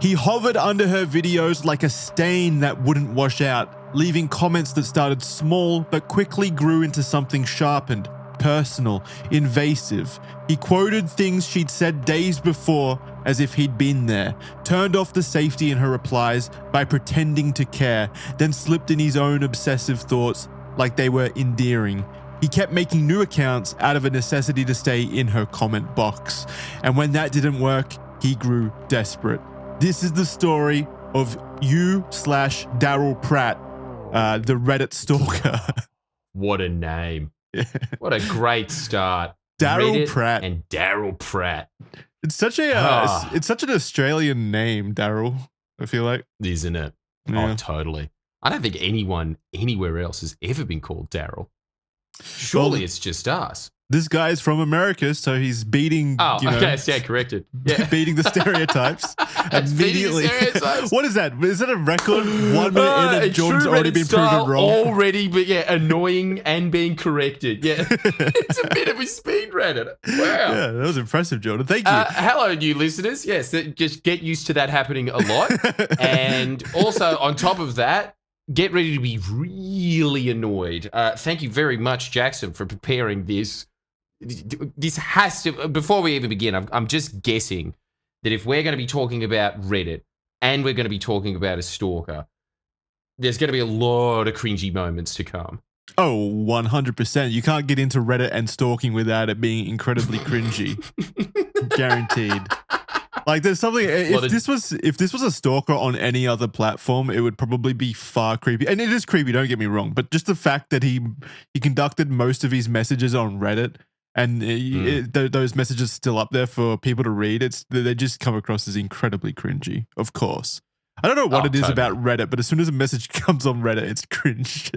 He hovered under her videos like a stain that wouldn't wash out, leaving comments that started small but quickly grew into something sharpened, personal, invasive. He quoted things she'd said days before as if he'd been there, turned off the safety in her replies by pretending to care, then slipped in his own obsessive thoughts like they were endearing. He kept making new accounts out of a necessity to stay in her comment box. And when that didn't work, he grew desperate. This is the story of you/Daryl Pratt, the Reddit stalker. What a name. What a great start. Daryl Pratt. And Daryl Pratt. It's such a it's such an Australian name, Daryl, I feel like. Isn't it? Yeah. Oh, totally. I don't think anyone anywhere else has ever been called Daryl. Surely it's just us. This guy is from America, so he's beating. Oh, okay, stand corrected. Yeah. Beating the stereotypes immediately. Beating the stereotypes. What is that? Is that a record? 1 minute in and Jordan's already been proven wrong. Already, but yeah, annoying and being corrected. Yeah, it's a bit of a speed Reddit. Wow. Yeah, that was impressive, Jordan. Thank you. Hello, new listeners. Yes, just get used to that happening a lot, and also on top of that, get ready to be really annoyed. Thank you very much, Jackson, for preparing this. This has to, before we even begin, I'm just guessing that if we're going to be talking about Reddit and we're going to be talking about a stalker, there's going to be a lot of cringy moments to come. Oh, 100%. You can't get into Reddit and stalking without it being incredibly cringy. Guaranteed. Like there's something, if this was a stalker on any other platform, it would probably be far creepy. And it is creepy, don't get me wrong, but just the fact that he conducted most of his messages on Reddit and those messages still up there for people to read, they just come across as incredibly cringy, of course. I don't know what it is about Reddit, but as soon as a message comes on Reddit, it's cringe.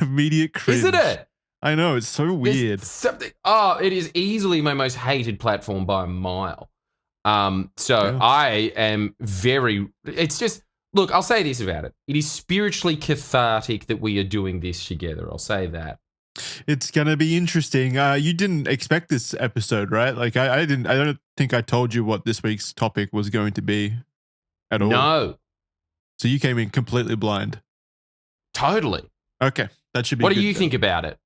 Immediate cringe. Isn't it? I know, it's so weird. It is easily my most hated platform by a mile. I am it's just, look, I'll say this about it. It is spiritually cathartic that we are doing this together. I'll say that. It's going to be interesting. You didn't expect this episode, right? Like I don't think I told you what this week's topic was going to be at all. No. So you came in completely blind. Totally. Okay. That should be What good do you then. think about it?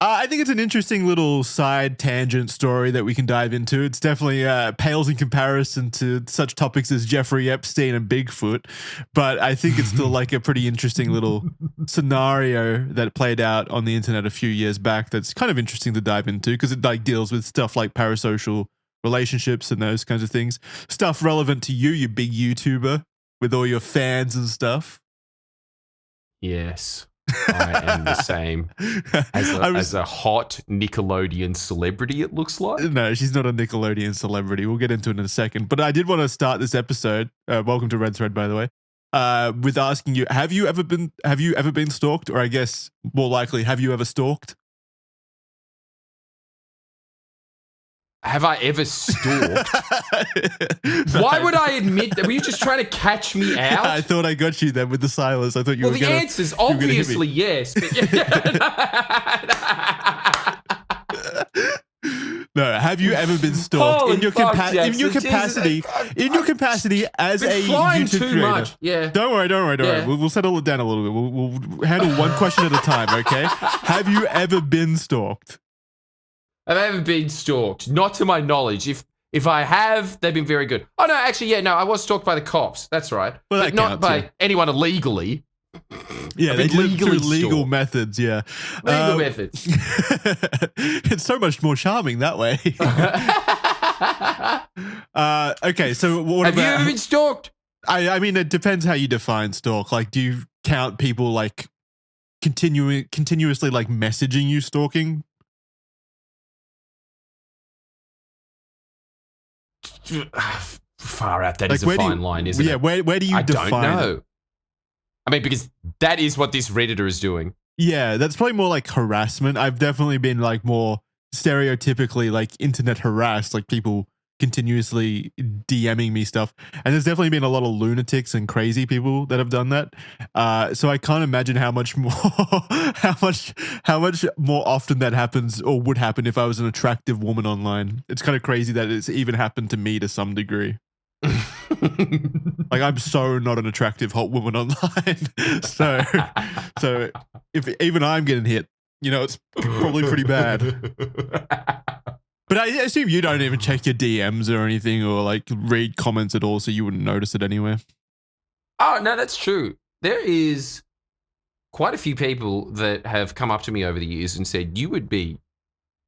I think it's an interesting little side tangent story that we can dive into. It's definitely pales in comparison to such topics as Jeffrey Epstein and Bigfoot, but I think it's still like a pretty interesting little scenario that played out on the internet a few years back that's kind of interesting to dive into because it like deals with stuff like parasocial relationships and those kinds of things. Stuff relevant to you big YouTuber with all your fans and stuff. Yes. I am the same as a hot Nickelodeon celebrity, it looks like. No, she's not a Nickelodeon celebrity. We'll get into it in a second. But I did want to start this episode, welcome to Red Thread, by the way, with asking you, have you ever been stalked? Or I guess more likely, have you ever stalked? Have I ever stalked? Why would I admit that? Were you just trying to catch me out? I thought I got you then with the silence. I thought you were going to... Well, the answer's obviously yes. But No, have you ever been stalked in your capacity as a YouTube creator? Much. Yeah. Don't worry. Yeah. We'll settle it down a little bit. We'll handle one question at a time, okay? Have you ever been stalked? Have I ever been stalked? Not to my knowledge. If I have, they've been very good. Oh, no, actually, yeah, no, I was stalked by the cops. That's right. Well, but not by anyone illegally. Yeah, they do it through legal methods, yeah. Legal methods. It's so much more charming that way. Okay, so what have you ever been stalked? I mean, it depends how you define stalk. Like, do you count people, like, continuously, like, messaging you stalking? Far out. That is a fine line, isn't it? Yeah, where do you define I don't know. it? I mean, because that is what this Redditor is doing. Yeah, that's probably more like harassment. I've definitely been like more stereotypically like internet harassed, like people continuously DMing me stuff. And there's definitely been a lot of lunatics and crazy people that have done that. So I can't imagine how much more often that happens or would happen if I was an attractive woman online. It's kind of crazy that it's even happened to me to some degree. Like, I'm so not an attractive hot woman online. so if even I'm getting hit, it's probably pretty bad. But I assume you don't even check your DMs or anything, or like read comments at all, so you wouldn't notice it anywhere. Oh, no, that's true. There is quite a few people that have come up to me over the years and said, you would be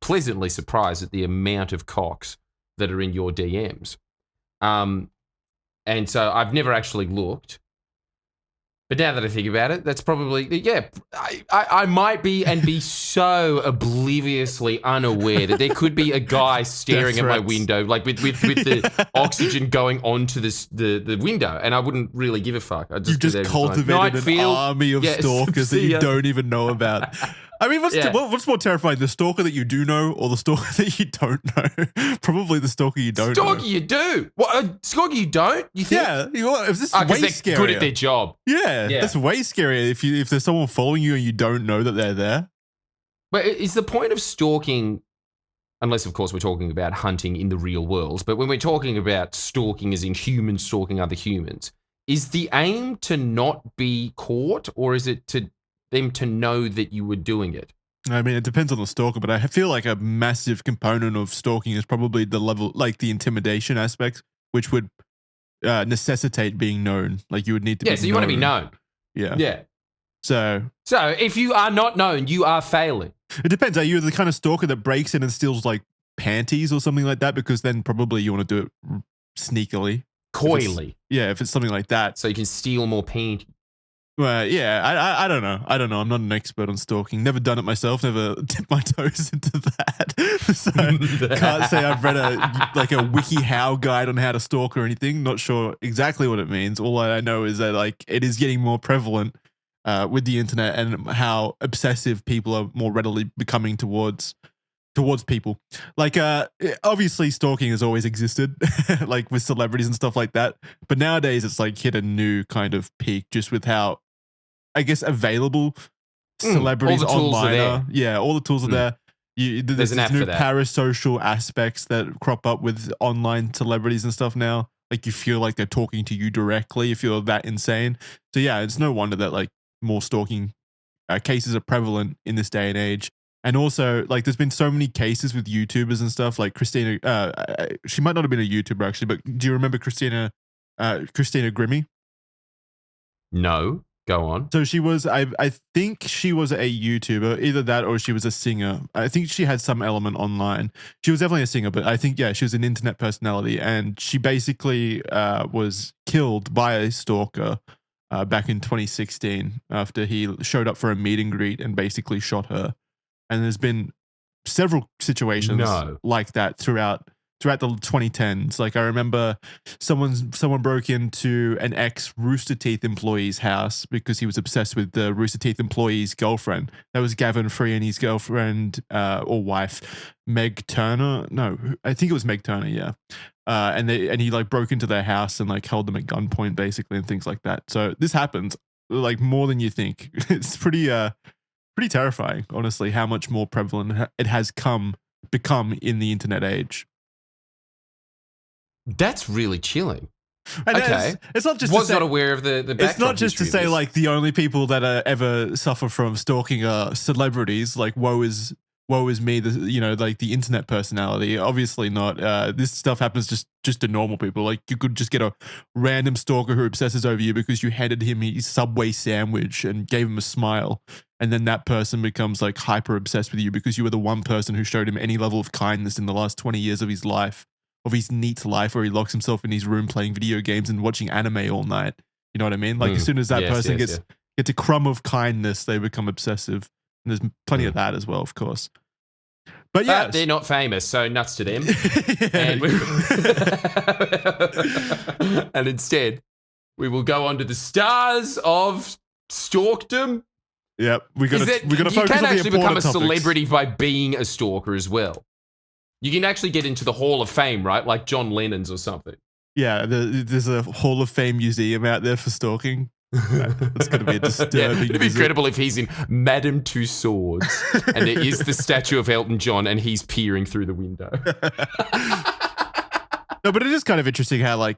pleasantly surprised at the amount of cocks that are in your DMs. And so I've never actually looked. But now that I think about it, that's probably, I might be and be so obliviously unaware that there could be a guy staring at my window, like with the oxygen going onto the window, and I wouldn't really give a fuck. You've just cultivated an army of stalkers that you don't even know about. I mean, what's more terrifying, the stalker that you do know or the stalker that you don't know? Probably the stalker you don't know. Stalker you do. What, stalker you don't? You think? Yeah. If this is way they're scarier. Good at their job. Yeah, that's way scarier if there's someone following you and you don't know that they're there. But is the point of stalking, unless, of course, we're talking about hunting in the real world, but when we're talking about stalking as in humans stalking other humans, is the aim to not be caught, or is it to them to know that you were doing it? I mean, it depends on the stalker, but I feel like a massive component of stalking is probably the level, like the intimidation aspect, which would necessitate being known. Like, you would need to be known. Yeah, so you want to be known. Yeah. Yeah. So if you are not known, you are failing. It depends. Are you the kind of stalker that breaks in and steals like panties or something like that? Because then probably you want to do it sneakily. Coyly. If it's something like that. So you can steal more panties. Well, yeah, I don't know. I'm not an expert on stalking. Never done it myself. Never dipped my toes into that. So can't say I've read a WikiHow guide on how to stalk or anything. Not sure exactly what it means. All I know is that like it is getting more prevalent with the internet, and how obsessive people are more readily becoming towards people. Like, obviously stalking has always existed, like with celebrities and stuff like that. But nowadays it's like hit a new kind of peak just with how, I guess, available celebrities online are. Yeah, all the tools are there. There's an app new for that. parasocial aspects that crop up with online celebrities and stuff now. Like, you feel like they're talking to you directly if you're that insane. So yeah, it's no wonder that like more stalking cases are prevalent in this day and age. And also, like, there's been so many cases with YouTubers and stuff. Like Christina, she might not have been a YouTuber actually, but do you remember Christina Grimmie? No, go on. So she was, I think she was a YouTuber, either that or she was a singer. I think she had some element online. She was definitely a singer, but I think, she was an internet personality, and she basically was killed by a stalker back in 2016 after he showed up for a meet and greet and basically shot her. And there's been several situations like that throughout the 2010s. Like, I remember someone broke into an ex-Rooster Teeth employee's house because he was obsessed with the Rooster Teeth employee's girlfriend. That was Gavin Free and his girlfriend or wife, Meg Turner. No, I think it was Meg Turner. Yeah. And he like broke into their house and like held them at gunpoint basically and things like that. So this happens like more than you think. It's pretty terrifying, honestly, how much more prevalent it has become in the internet age. That's really chilling. And okay, it's not just not aware of the backdrop. It's not just to say like the only people that ever suffer from stalking are celebrities. Like, woe is me, like the internet personality. Obviously not. This stuff happens just to normal people. Like, you could just get a random stalker who obsesses over you because you handed him his Subway sandwich and gave him a smile, and then that person becomes like hyper obsessed with you because you were the one person who showed him any level of kindness in the last 20 years of his life, of his neat life, where he locks himself in his room playing video games and watching anime all night. You know what I mean? Like, as soon as that person gets a crumb of kindness, they become obsessive. And there's plenty of that as well, of course. But yeah, they're not famous, so nuts to them. And instead, we will go on to the stars of stalkdom. Yep, we got to focus on the important topics. You can actually become a celebrity by being a stalker as well. You can actually get into the Hall of Fame, right? Like John Lennon's or something. Yeah, there's a Hall of Fame museum out there for stalking. That's going to be a disturbing it'd be incredible if he's in Madame Tussauds and there is the statue of Elton John and he's peering through the window. No, but it is kind of interesting how, like,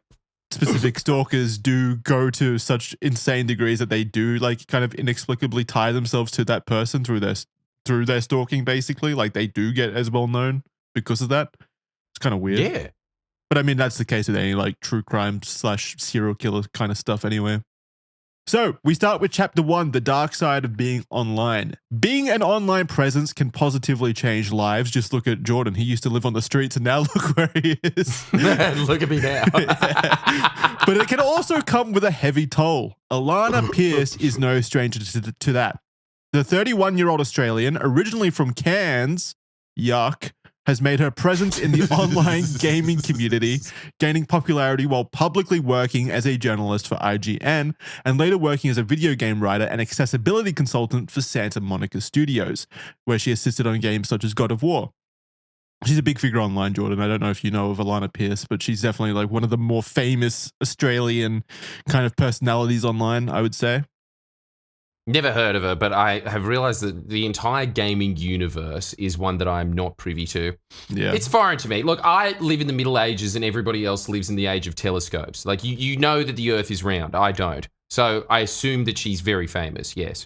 specific stalkers do go to such insane degrees that they do like kind of inexplicably tie themselves to that person through their stalking, basically. Like they do get as well known because of that. It's kind of weird. Yeah. But I mean, that's the case with any like true crime / serial killer kind of stuff anyway. So we start with chapter 1, the dark side of being online. Being an online presence can positively change lives. Just look at Jordan. He used to live on the streets and now look where he is. Look at me now. But it can also come with a heavy toll. Alana Pierce is no stranger to that. The 31-year-old Australian, originally from Cairns, yuck, has made her presence in the online gaming community, gaining popularity while publicly working as a journalist for IGN and later working as a video game writer and accessibility consultant for Santa Monica Studios, where she assisted on games such as God of War. She's a big figure online, Jordan. I don't know if you know of Alana Pierce, but she's definitely like one of the more famous Australian kind of personalities online, I would say. Never heard of her, but I have realized that the entire gaming universe is one that I'm not privy to. Yeah. It's foreign to me. Look, I live in the Middle Ages and everybody else lives in the age of telescopes. Like, you know that the Earth is round. I don't. So I assume that she's very famous, yes.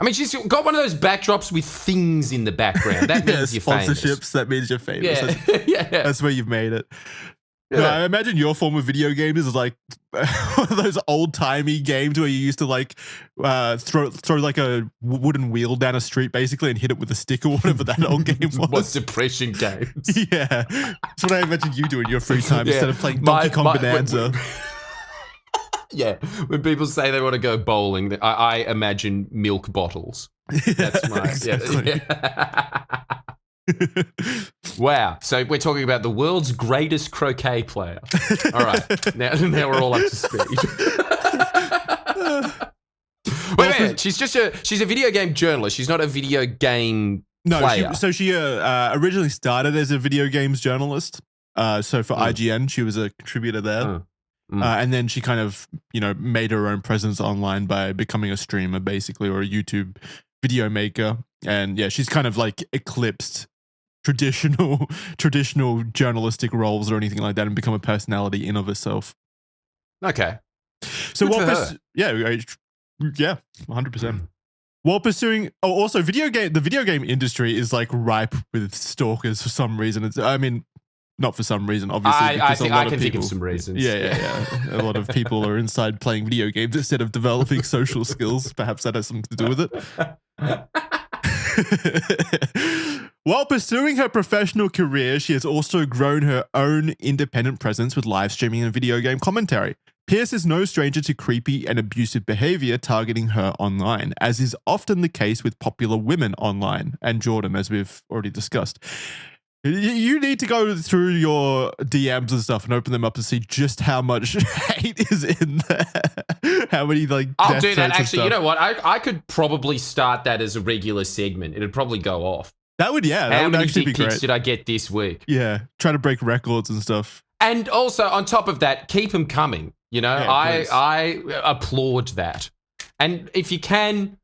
I mean, she's got one of those backdrops with things in the background. That means you're famous. Sponsorships, that means you're famous. Yeah. Yeah. That's where you've made it. Yeah. No, I imagine your form of video games is like one of those old-timey games where you used to like throw like a wooden wheel down a street basically and hit it with a stick or whatever that old game was. What Depression games? Yeah, that's what I imagine you do in your free time instead of playing Donkey Kong Bonanza. Yeah, when people say they want to go bowling, I imagine milk bottles. That's my exactly. yeah. Wow. So we're talking about the world's greatest croquet player. All right. Now we're all up to speed. Wait. She's a video game journalist. She's not a video game player. She originally started as a video games journalist. So for IGN, she was a contributor there. And then she kind of, made her own presence online by becoming a streamer, basically, or a YouTube video maker. And yeah, she's kind of like eclipsed traditional journalistic roles or anything like that and become a personality in of herself. Okay. So yeah, 100%. While pursuing, also the video game industry is like ripe with stalkers for some reason. Not for some reason, obviously. I can think of some reasons. Yeah. A lot of people are inside playing video games instead of developing social skills. Perhaps that has something to do with it. While pursuing her professional career, she has also grown her own independent presence with live streaming and video game commentary. Pierce is no stranger to creepy and abusive behavior targeting her online, as is often the case with popular women online, and Jordan, as we've already discussed. You need to go through your DMs and stuff and open them up to see just how much hate is in there. How many I'll do that. Actually, you know what? I could probably start that as a regular segment. It'd probably go off. That would actually be great. How many pics did I get this week? Yeah, try to break records and stuff. And also, on top of that, keep them coming. I applaud that. And if you can,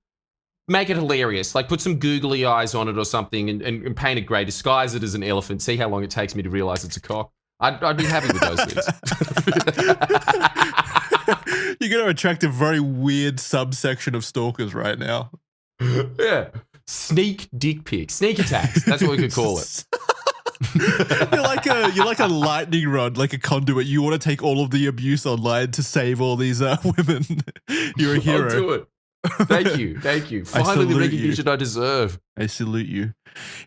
make it hilarious. Like, put some googly eyes on it or something and paint it grey. Disguise it as an elephant. See how long it takes me to realize it's a cock. I'd be happy with those things. You're going to attract a very weird subsection of stalkers right now. Yeah. Sneak dick pics. Sneak attacks. That's what we could call it. You're like a lightning rod, like a conduit. You want to take all of the abuse online to save all these women. You're a hero. I'll do it. Thank you. Finally, the recognition I deserve. I salute you.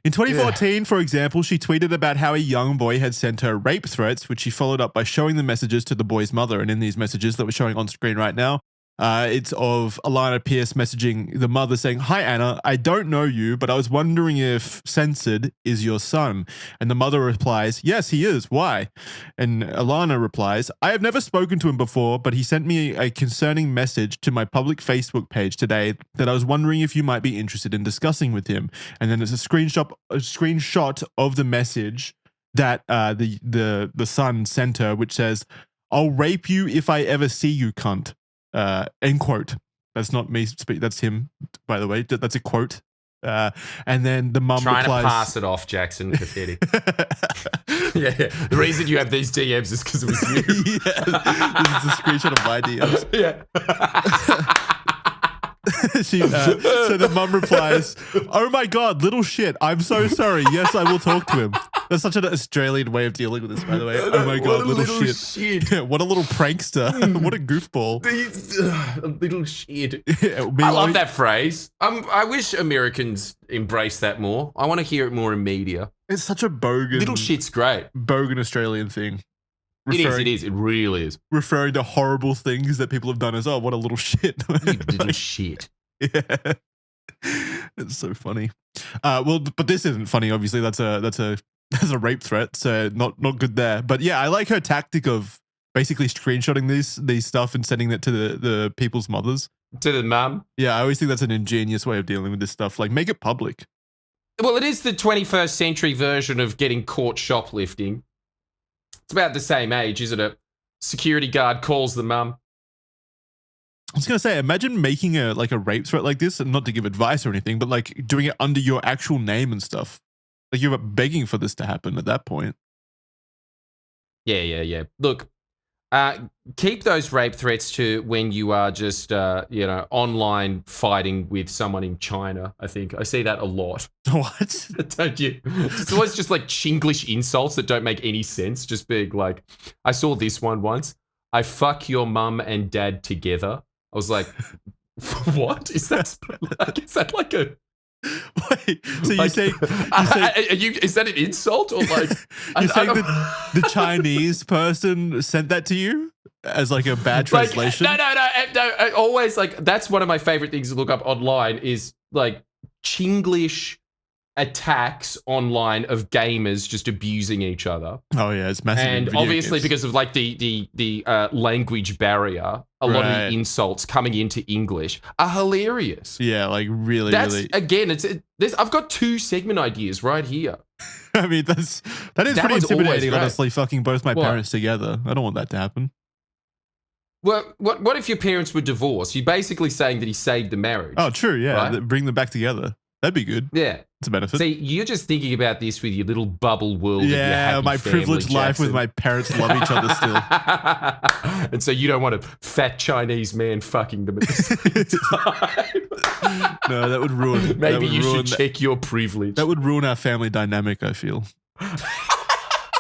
In 2014, for example, she tweeted about how a young boy had sent her rape threats, which she followed up by showing the messages to the boy's mother. And in these messages that we're showing on screen right now, it's of Alana Pierce messaging the mother saying, "Hi, Anna, I don't know you, but I was wondering if Censored is your son." And the mother replies, "Yes, he is. Why?" And Alana replies, "I have never spoken to him before, but he sent me a concerning message to my public Facebook page today that I was wondering if you might be interested in discussing with him." And then there's a screenshot of the message that the son sent her, which says, "I'll rape you if I ever see you, cunt." End quote. That's not me speak. That's him, by the way. That's a quote. And then the mum Trying replies, to pass it off, Jackson. Pathetic. Yeah. The reason you have these DMs is because it was you. yeah, this is a screenshot of my DMs. Yeah. So the mum replies, "Oh my God, little shit. I'm so sorry. Yes, I will talk to him." That's such an Australian way of dealing with this, by the way. Oh my God, little shit. Yeah, what a little prankster. What a goofball. Little shit. Yeah, I love that phrase. I wish Americans embrace that more. I want to hear it more in media. It's such a bogan. Little shit's great. Bogan Australian thing. It is. It really is. Referring to horrible things that people have done as, oh, what a little shit. You little shit. Yeah. It's so funny. Well, but this isn't funny, obviously. That's a rape threat, so not good there. But yeah, I like her tactic of basically screenshotting these stuff and sending it to the people's mothers. To the mum. Yeah, I always think that's an ingenious way of dealing with this stuff. Like, make it public. Well, it is the 21st century version of getting caught shoplifting. It's about the same age, isn't it? Security guard calls the mum. I was going to say, imagine making a rape threat like this, and not to give advice or anything, but like doing it under your actual name and stuff. Like, you're begging for this to happen at that point. Yeah. Look, keep those rape threats to when you are just, online fighting with someone in China, I think. I see that a lot. What? Don't you? It's always just like Chinglish insults that don't make any sense. Just being like, I saw this one once. I fuck your mum and dad together. I was like, what? Is that like a... Wait, so you say is that an insult or like you're saying that the Chinese person sent that to you as like a bad translation? No. Always like that's one of my favorite things to look up online is like Chinglish attacks online of gamers just abusing each other. Oh yeah, it's massive. And obviously because of like the language barrier, a lot of the insults coming into English are hilarious. Yeah, like really. Again, I've got 2 segment ideas right here. I mean, that is pretty intimidating. Honestly, fucking both my parents together. I don't want that to happen. Well, what if your parents were divorced? You're basically saying that he saved the marriage. Oh, true. Yeah, right? Bring them back together. That'd be good. Yeah. It's a benefit. See, you're just thinking about this with your little bubble world of your happy my family, privileged life with my parents love each other still. And so you don't want a fat Chinese man fucking them at the same time. No, that would ruin. Maybe you should check your privilege. That would ruin our family dynamic, I feel.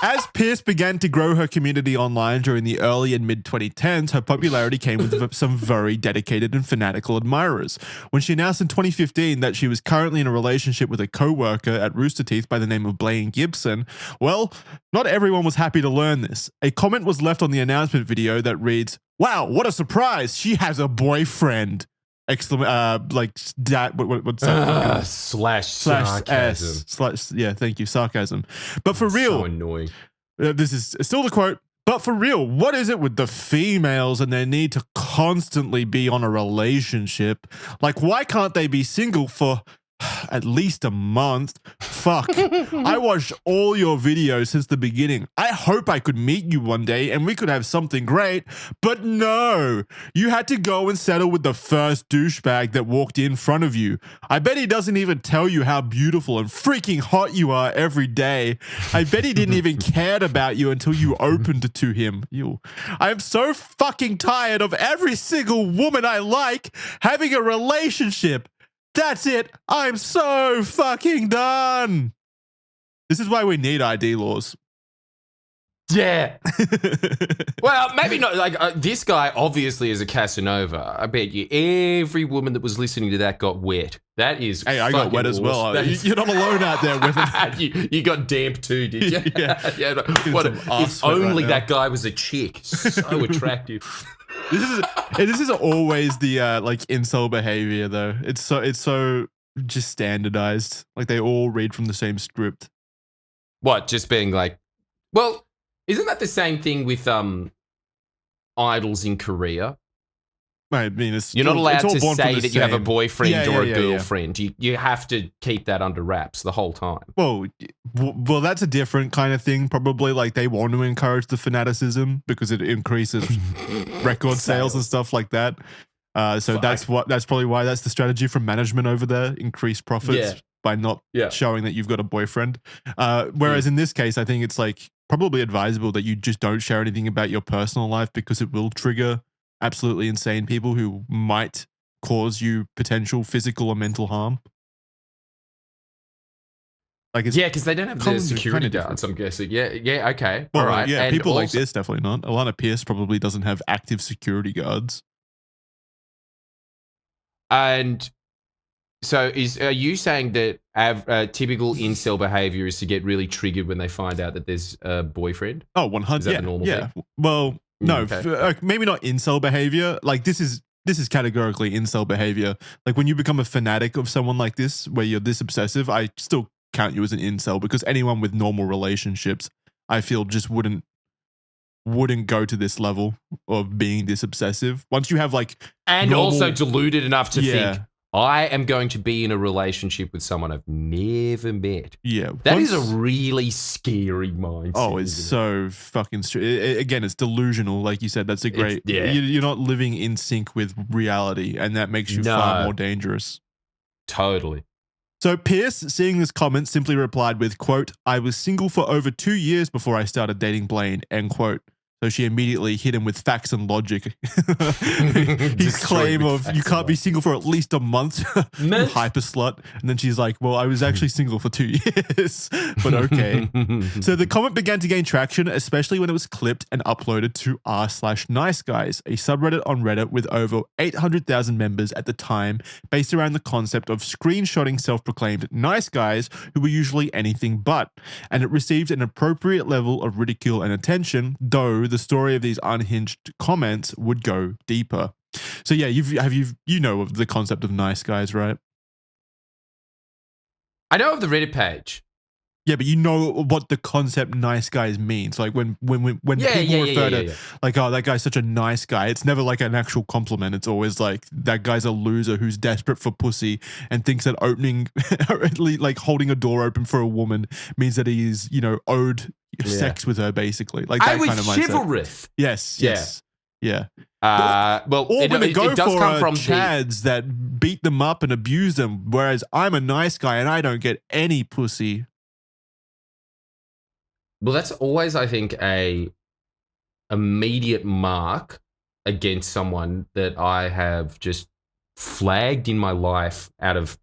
As Pierce began to grow her community online during the early and mid-2010s, her popularity came with some very dedicated and fanatical admirers. When she announced in 2015 that she was currently in a relationship with a co-worker at Rooster Teeth by the name of Blaine Gibson, well, not everyone was happy to learn this. A comment was left on the announcement video that reads, "Wow, what a surprise! She has a boyfriend!" What's that? Slash sarcasm. Yeah, thank you, sarcasm. But for real, so annoying. This is still the quote. But for real, what is it with the females and their need to constantly be on a relationship? Like, why can't they be single for at least a month? Fuck. I watched all your videos since the beginning. I hope I could meet you one day and we could have something great. But no, you had to go and settle with the first douchebag that walked in front of you. I bet he doesn't even tell you how beautiful and freaking hot you are every day. I bet he didn't even care about you until you opened to him. I am so fucking tired of every single woman I like having a relationship. That's it. I'm so fucking done. This is why we need ID laws. Yeah. Well, maybe not. Like this guy obviously is a Casanova. I bet you every woman that was listening to that got wet. That is. Hey, I got wet as well. You're not alone out there with it. You got damp too, did you? Yeah. If only that guy was a chick. So attractive. This is always the incel behavior though. It's so just standardized. Like they all read from the same script. What? Just being like, well, isn't that the same thing with idols in Korea? I mean, you're not allowed to say that you have a boyfriend or a girlfriend. Yeah. You have to keep that under wraps the whole time. Well, that's a different kind of thing. Probably like they want to encourage the fanaticism because it increases record sales and stuff like that. So that's probably why that's the strategy from management over there. Increase profits by not showing that you've got a boyfriend. Whereas in this case, I think it's like probably advisable that you just don't share anything about your personal life because it will trigger absolutely insane people who might cause you potential physical or mental harm. Like because they don't have the security guards, I'm guessing. Yeah, okay. Well, all right. Yeah, and people like this, definitely not. Alana Pierce probably doesn't have active security guards. And so are you saying that typical incel behavior is to get really triggered when they find out that there's a boyfriend? Oh, 100. Is that the normal thing? Well, no, Okay. maybe not incel behavior. Like this is categorically incel behavior. Like when you become a fanatic of someone like this, where you're this obsessive, I still count you as an incel because anyone with normal relationships, I feel just wouldn't go to this level of being this obsessive. Once you have like and also deluded enough to think I am going to be in a relationship with someone I've never met. Yeah. That is a really scary mindset. Oh, it's so fucking again, it's delusional. Like you said, that's a great, you're not living in sync with reality, and that makes you far more dangerous. Totally. So Pierce, seeing this comment, simply replied with, quote, "I was single for over 2 years before I started dating Blaine," end quote. So she immediately hit him with facts and logic. His claim of you can't be single for at least a month, you hyper slut. And then she's like, well, I was actually single for 2 years, but okay. So the comment began to gain traction, especially when it was clipped and uploaded to r/niceguys, a subreddit on Reddit with over 800,000 members at the time, based around the concept of screenshotting self-proclaimed nice guys who were usually anything but. And it received an appropriate level of ridicule and attention, though the story of these unhinged comments would go deeper. So yeah, you know of the concept of nice guys, right? I know of the Reddit page. Yeah, but you know what the concept nice guys means. Like when people refer to like, oh, that guy's such a nice guy, it's never like an actual compliment. It's always like that guy's a loser who's desperate for pussy and thinks that opening like holding a door open for a woman means that he is, owed sex with her, basically. Like that kind of mindset. Chivalrous. Yes. Yeah. Well, or when they go does for come from chads that beat them up and abuse them, whereas I'm a nice guy and I don't get any pussy. Well, that's always, I think, a immediate mark against someone that I have just flagged in my life out of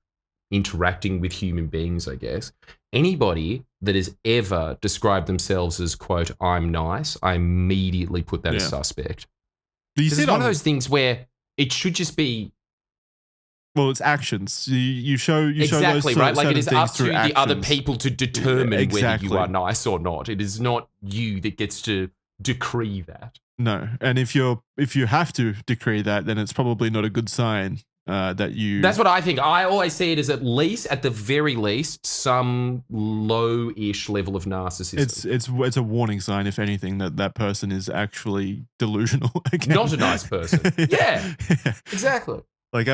interacting with human beings, I guess. Anybody that has ever described themselves as, quote, I'm nice, I immediately put that as suspect. It's one of those things where it should just be... Well, it's actions. You show exactly those right. Like it is up to actions. The other people to determine whether you are nice or not. It is not you that gets to decree that. No, and if you have to decree that, then it's probably not a good sign that you. That's what I think. I always see it as at the very least, some low-ish level of narcissism. It's a warning sign, if anything, that person is actually delusional. Again. Not a nice person. Yeah, exactly. Like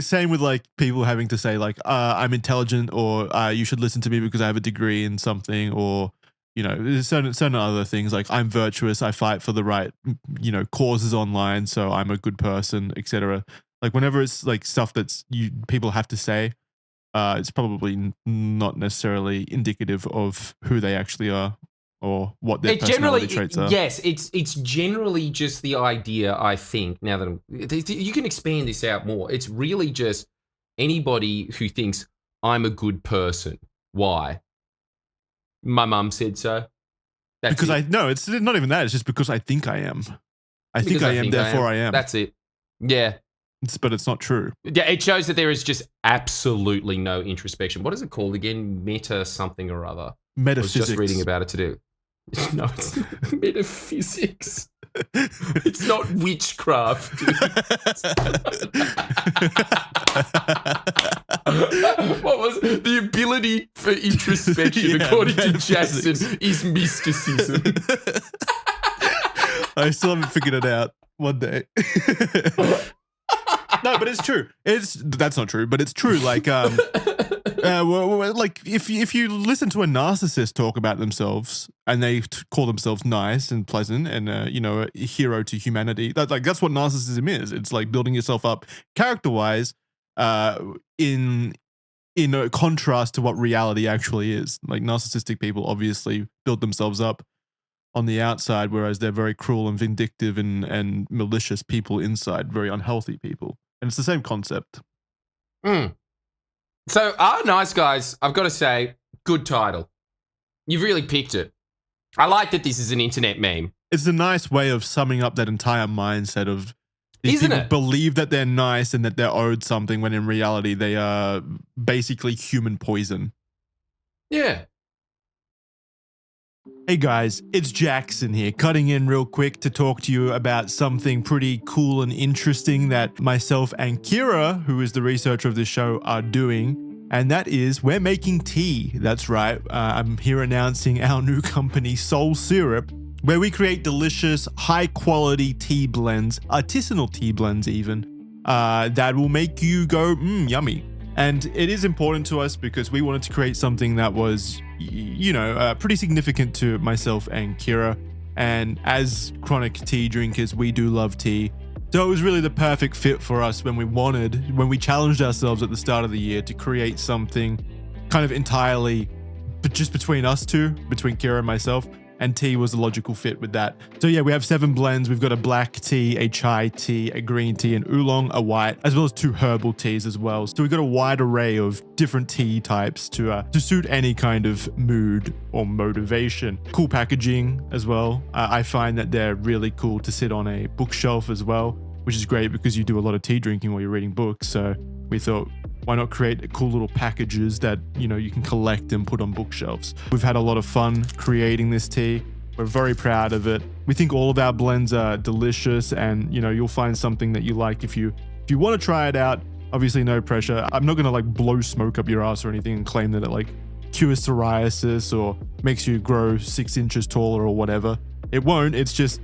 same with like people having to say like I'm intelligent, or you should listen to me because I have a degree in something, or there's certain other things like I'm virtuous, I fight for the right causes online, so I'm a good person, etc. Like whenever it's like stuff that's people have to say, it's probably not necessarily indicative of who they actually are or what their personality traits are. Yes, it's generally just the idea, I think, now that you can expand this out more. It's really just anybody who thinks I'm a good person. Why? My mum said so. It's not even that. It's just because I think I am. I think I am, therefore I am. That's it. Yeah. But it's not true. Yeah, it shows that there is just absolutely no introspection. What is it called again? Meta something or other. Metaphysics. I was just reading about it today. No, it's not metaphysics. It's not witchcraft. What was it? The ability for introspection, according to Jackson, is mysticism. I still haven't figured it out. One day. No, but it's true. That's not true, but it's true. Like, like if you listen to a narcissist talk about themselves and they call themselves nice and pleasant and a hero to humanity, that's what narcissism is. It's like building yourself up character-wise, in a contrast to what reality actually is. Like narcissistic people obviously build themselves up on the outside, whereas they're very cruel and vindictive and malicious people inside, very unhealthy people. And it's the same concept. So, Our Nice Guys, I've got to say, good title. You've really picked it. I like that this is an internet meme. It's a nice way of summing up that entire mindset of these Isn't people it? believe that they're nice and that they're owed something when in reality they are basically human poison. Yeah. Hey guys, it's Jackson here, cutting in real quick to talk to you about something pretty cool and interesting that myself and Kira, who is the researcher of this show, are doing. And that is, we're making tea. That's right. I'm here announcing our new company, Soul Syrup, where we create delicious, high-quality tea blends, artisanal tea blends even, that will make you go, yummy. And it is important to us because we wanted to create something that was, pretty significant to myself and Kira. And as chronic tea drinkers, we do love tea. So it was really the perfect fit for us when we challenged ourselves at the start of the year to create something kind of entirely just between us two, between Kira and myself. And tea was a logical fit with that. So yeah, we have 7 blends. We've got a black tea, a chai tea, a green tea, an oolong, a white, as well as 2 herbal teas as well. So we've got a wide array of different tea types to suit any kind of mood or motivation. Cool packaging as well. I find that they're really cool to sit on a bookshelf as well, which is great because you do a lot of tea drinking while you're reading books. So we thought, why not create cool little packages that, you can collect and put on bookshelves. We've had a lot of fun creating this tea. We're very proud of it. We think all of our blends are delicious and, you'll find something that you like if you want to try it out. Obviously, no pressure. I'm not going to blow smoke up your ass or anything and claim that it cures psoriasis or makes you grow 6 inches taller or whatever. It won't. It's just,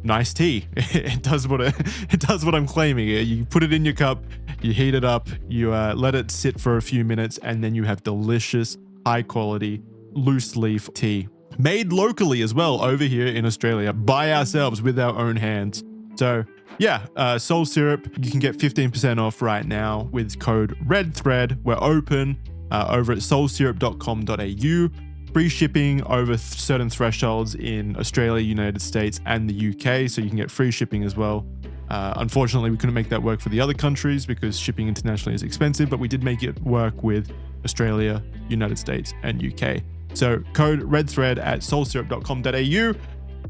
nice tea. It does what I'm claiming. You put it in your cup, you heat it up, you let it sit for a few minutes, and then you have delicious, high quality, loose leaf tea. Made locally as well over here in Australia by ourselves with our own hands. So yeah, Soul Syrup, you can get 15% off right now with code REDTHREAD. We're open over at soulsyrup.com.au. Free shipping over certain thresholds in Australia, United States, and the UK, so you can get free shipping as well. Unfortunately, we couldn't make that work for the other countries because shipping internationally is expensive, but we did make it work with Australia, United States, and UK. So code REDTHREAD at soulsyrup.com.au.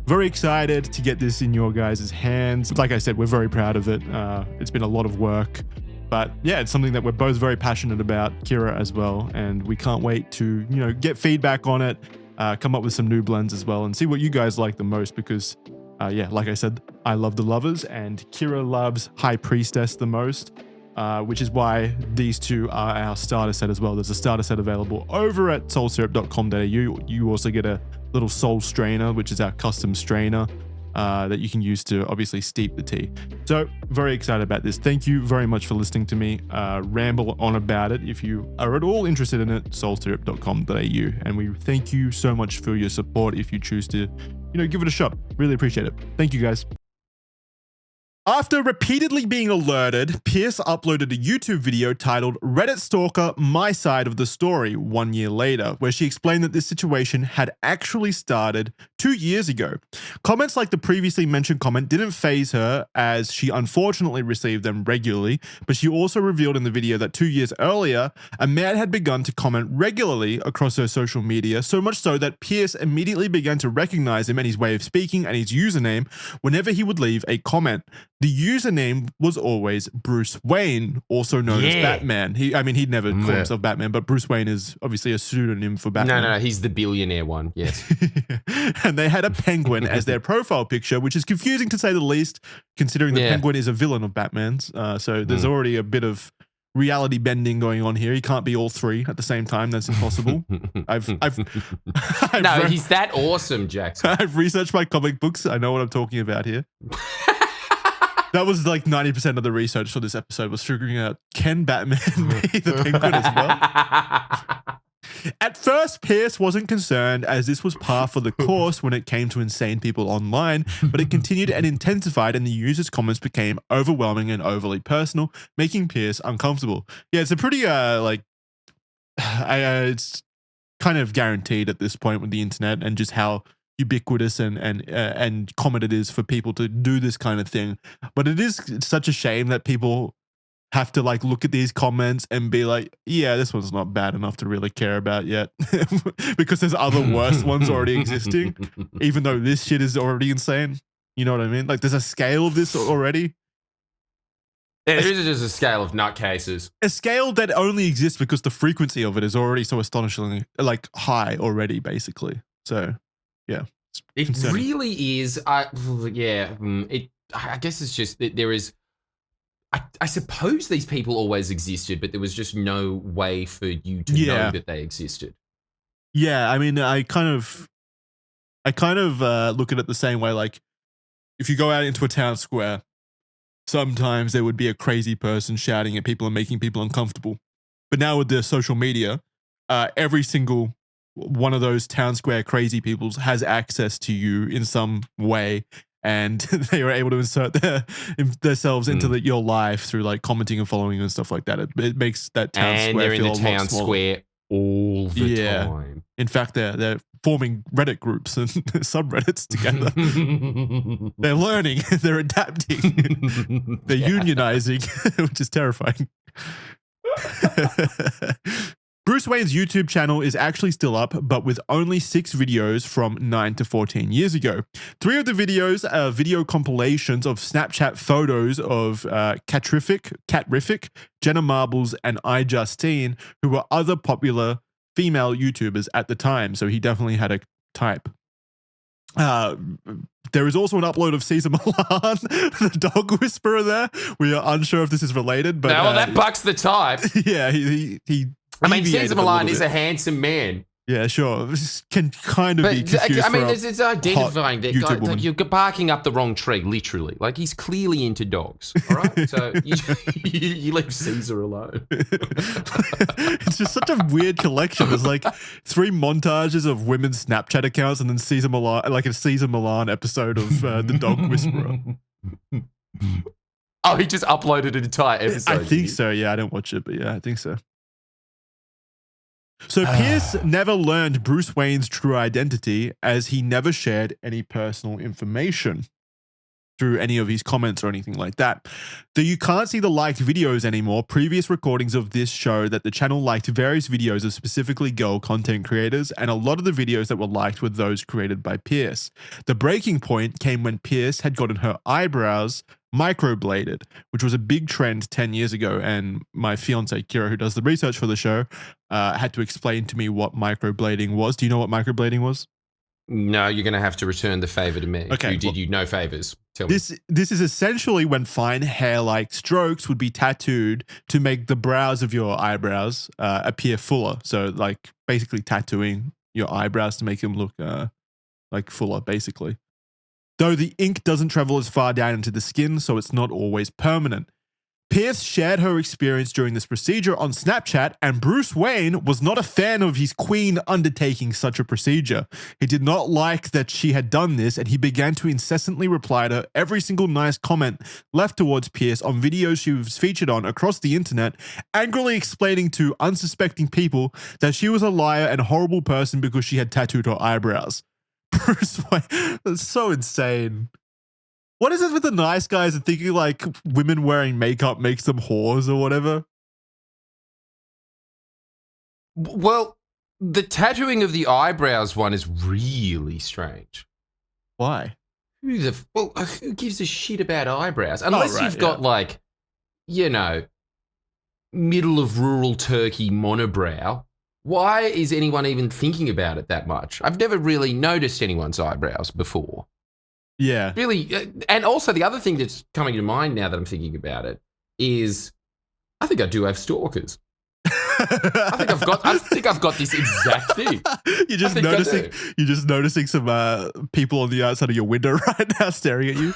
Very excited to get this in your guys' hands. Like I said, we're very proud of it. It's been a lot of work. But yeah, it's something that we're both very passionate about, Kira as well, and we can't wait to, get feedback on it, come up with some new blends as well, and see what you guys like the most because, like I said, I love the lovers, and Kira loves High Priestess the most, which is why these two are our starter set as well. There's a starter set available over at soulsyrup.com.au. You also get a little soul strainer, which is our custom strainer, that you can use to obviously steep the tea. So very excited about this. Thank you very much for listening to me ramble on about it. If you are at all interested in it, soulsyrup.com.au. And we thank you so much for your support if you choose to, give it a shot. Really appreciate it. Thank you guys. After repeatedly being alerted, Pierce uploaded a YouTube video titled Reddit Stalker, My Side of the Story 1 year later, where she explained that this situation had actually started 2 years ago. Comments like the previously mentioned comment didn't faze her as she unfortunately received them regularly, but she also revealed in the video that 2 years earlier, a man had begun to comment regularly across her social media, so much so that Pierce immediately began to recognize him and his way of speaking and his username whenever he would leave a comment. The username was always Bruce Wayne, also known as Batman. He'd never call himself Batman, but Bruce Wayne is obviously a pseudonym for Batman. No, he's the billionaire one, yes. And they had a penguin as their profile picture, which is confusing to say the least, considering the penguin is a villain of Batman's. So there's already a bit of reality bending going on here. He can't be all three at the same time. That's impossible. He's that awesome, Jackson. I've researched my comic books. I know what I'm talking about here. That was like 90% of the research for this episode was figuring out, can Batman be the Penguin as well? At first, Pierce wasn't concerned as this was par for the course when it came to insane people online, but it continued and intensified and the users' comments became overwhelming and overly personal, making Pierce uncomfortable. Yeah, it's a pretty, it's kind of guaranteed at this point with the internet and just how ubiquitous and common it is for people to do this kind of thing. But it is such a shame that people have to like look at these comments and be like, yeah, this one's not bad enough to really care about yet because there's other worse ones already existing, even though this shit is already insane. You know what I mean? Like there's a scale of this already. Yeah, there is just a scale of nutcases. A scale that only exists because the frequency of it is already so astonishingly like high already, basically. So, yeah. It concerning. Really is. I guess it's just that there is. I suppose these people always existed, but there was just no way for you to know that they existed. Yeah, I mean, I kind of look at it the same way. Like, if you go out into a town square, sometimes there would be a crazy person shouting at people and making people uncomfortable. But now with the social media, every single one of those town square crazy people has access to you in some way. And they are able to insert themselves into your life through like commenting and following and stuff like that. It makes that town square feel a lot smaller. And they're in the town square all the time. In fact, they're forming Reddit groups and subreddits together. They're learning. They're adapting. They're unionizing, which is terrifying. Bruce Wayne's YouTube channel is actually still up, but with only 6 videos from 9 to 14 years ago. 3 of the videos are video compilations of Snapchat photos of Catrific, Jenna Marbles, and iJustine, who were other popular female YouTubers at the time, so he definitely had a type. There is also an upload of Caesar Milan, the dog whisperer there. We are unsure if this is related, but... No, that bucks the type. Yeah, he I mean, Caesar Milan is a handsome man. Yeah, sure. This can kind of be confused. I mean, it's identifying that guy, like you're barking up the wrong tree, literally. Like he's clearly into dogs. All right, so you leave Caesar alone. It's just such a weird collection. There's like 3 montages of women's Snapchat accounts, and then Caesar Milan, like a Caesar Milan episode of the Dog Whisperer. Oh, he just uploaded an entire episode. I think so. Yeah, I don't watch it, but yeah, I think so. So Pierce never learned Bruce Wayne's true identity as he never shared any personal information through any of his comments or anything like that. Though you can't see the liked videos anymore, previous recordings of this show that the channel liked various videos of specifically girl content creators, and a lot of the videos that were liked were those created by Pierce. The breaking point came when Pierce had gotten her eyebrows microbladed, which was a big trend 10 years ago, and my fiance Kira, who does the research for the show, had to explain to me what microblading was. Do you know what microblading was? No, you're going to have to return the favor to me. Okay, you did you no favors. Tell me. This is essentially when fine hair-like strokes would be tattooed to make the brows of your eyebrows appear fuller. So like basically tattooing your eyebrows to make them look like fuller, basically. Though the ink doesn't travel as far down into the skin, so it's not always permanent. Pierce shared her experience during this procedure on Snapchat, and Bruce Wayne was not a fan of his queen undertaking such a procedure. He did not like that she had done this, and he began to incessantly reply to every single nice comment left towards Pierce on videos she was featured on across the internet, angrily explaining to unsuspecting people that she was a liar and horrible person because she had tattooed her eyebrows. Bruce Wayne, that's so insane. What is it with the nice guys and thinking like women wearing makeup makes them whores or whatever? Well, the tattooing of the eyebrows one is really strange. Why? Who gives a shit about eyebrows? Unless you've got like, you know, middle of rural Turkey monobrow. Why is anyone even thinking about it that much? I've never really noticed anyone's eyebrows before. Yeah. Really. And also the other thing that's coming to mind now that I'm thinking about it is I think I do have stalkers. I think I've got this exact thing. You're just noticing some people on the outside of your window right now staring at you.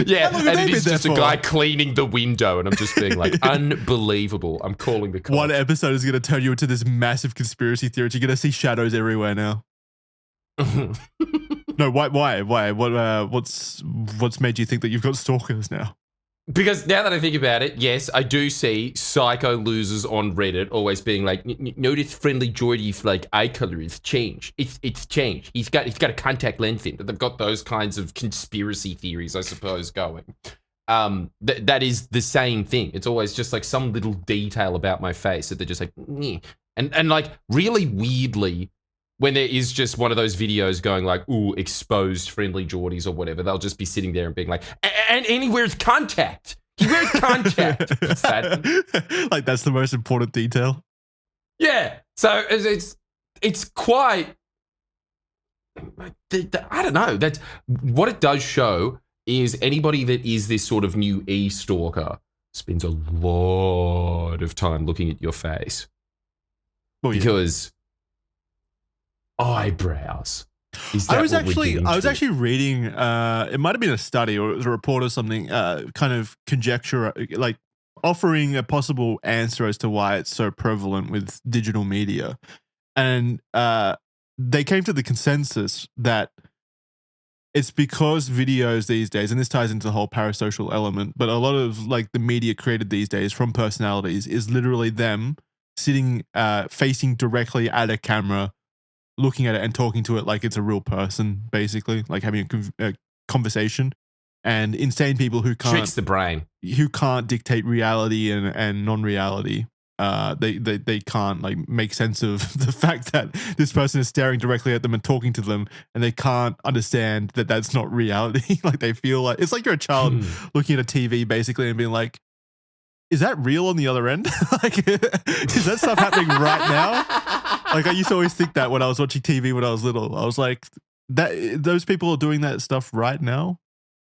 Yeah, How long have and they it is been just there a for? guy cleaning the window, and I'm just being like, unbelievable. I'm calling the cops. One episode is going to turn you into this massive conspiracy theorist. You're going to see shadows everywhere now. No, why? What's made you think that you've got stalkers now? Because now that I think about it, yes, I do see psycho losers on Reddit always being like, notice Friendly Jordy's like eye color is changed. It's changed. He's got a contact lens in. They've got those kinds of conspiracy theories, I suppose, going. That is the same thing. It's always just like some little detail about my face that they're just like, Nyeh. And like really weirdly, when there is just one of those videos going like, ooh, exposed Friendly Geordies or whatever, they'll just be sitting there and being like, and he wears contact. He wears contact. What's that? Like that's the most important detail. Yeah. So it's quite, I don't know. That's what it does show is anybody that is this sort of new e-stalker spends a lot of time looking at your face. Well, yeah. Because eyebrows. I was actually reading. It might have been a study or it was a report or something. Kind of conjecture, like offering a possible answer as to why it's so prevalent with digital media, and they came to the consensus that it's because videos these days, and this ties into the whole parasocial element, but a lot of like the media created these days from personalities is literally them sitting, facing directly at a camera, looking at it and talking to it like it's a real person, basically, like having a conversation. And insane people who tricks the brain, who can't dictate reality and non-reality. They can't like make sense of the fact that this person is staring directly at them and talking to them, and they can't understand that that's not reality. Like they feel like it's like you're a child looking at a TV basically and being like, is that real on the other end? Like, is that stuff happening right now? Like I used to always think that when I was watching TV when I was little, I was like, that those people are doing that stuff right now.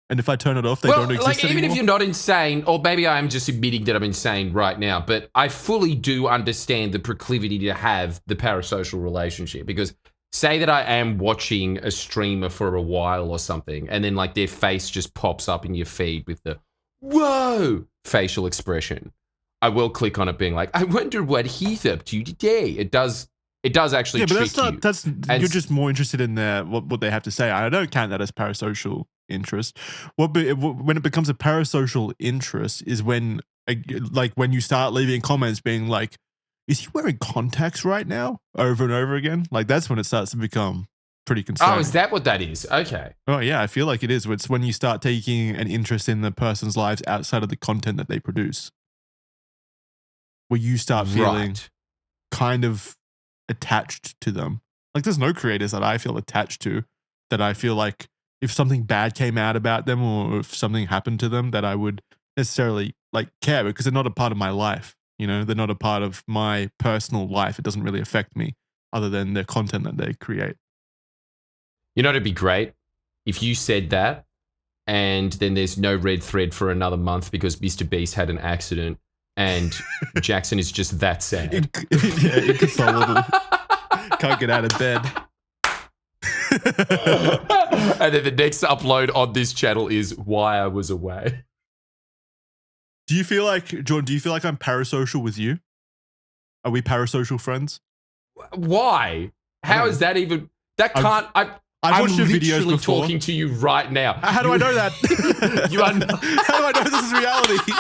And if I turn it off, they don't exist like, anymore. even if you're not insane, or maybe I'm just admitting that I'm insane right now, but I fully do understand the proclivity to have the parasocial relationship. Because say that I am watching a streamer for a while or something, and then like their face just pops up in your feed with the whoa facial expression. I will click on it being like, I wonder what he's up to today. It does actually trick you. You're just more interested in what they have to say. I don't count that as parasocial interest. When it becomes a parasocial interest is when you start leaving comments being like, is he wearing contacts right now over and over again? Like that's when it starts to become pretty concerning. Oh, is that what that is? Okay. Oh yeah, I feel like it is. It's when you start taking an interest in the person's lives outside of the content that they produce, where you start feeling kind of attached to them. Like there's no creators that I feel attached to, that I feel like if something bad came out about them or if something happened to them that I would necessarily like care, because they're not a part of my life. You know, they're not a part of my personal life. It doesn't really affect me other than the content that they create. You know, it'd be great if you said that and then there's no red thread for another month because Mr. Beast had an accident and Jackson is just that sad. Inconsolable. Can't get out of bed. And then the next upload on this channel is why I was away. Do you feel like, Jordan, I'm parasocial with you? Are we parasocial friends? Why? How is that even? That can't. I've watched your videos before. Talking to you right now. How do I know that? How do I know this is reality?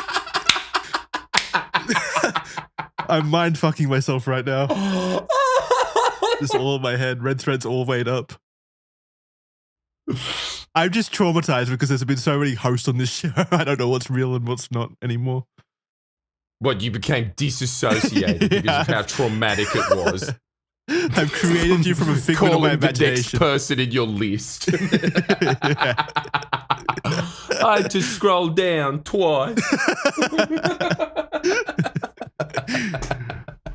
I'm mind fucking myself right now. Just all in my head. Red threads all weighed up. I'm just traumatized because there's been so many hosts on this show. I don't know what's real and what's not anymore. What, you became disassociated because of how traumatic it was? I've created you from a figment of my imagination. The next person in your list. I had to scroll down twice.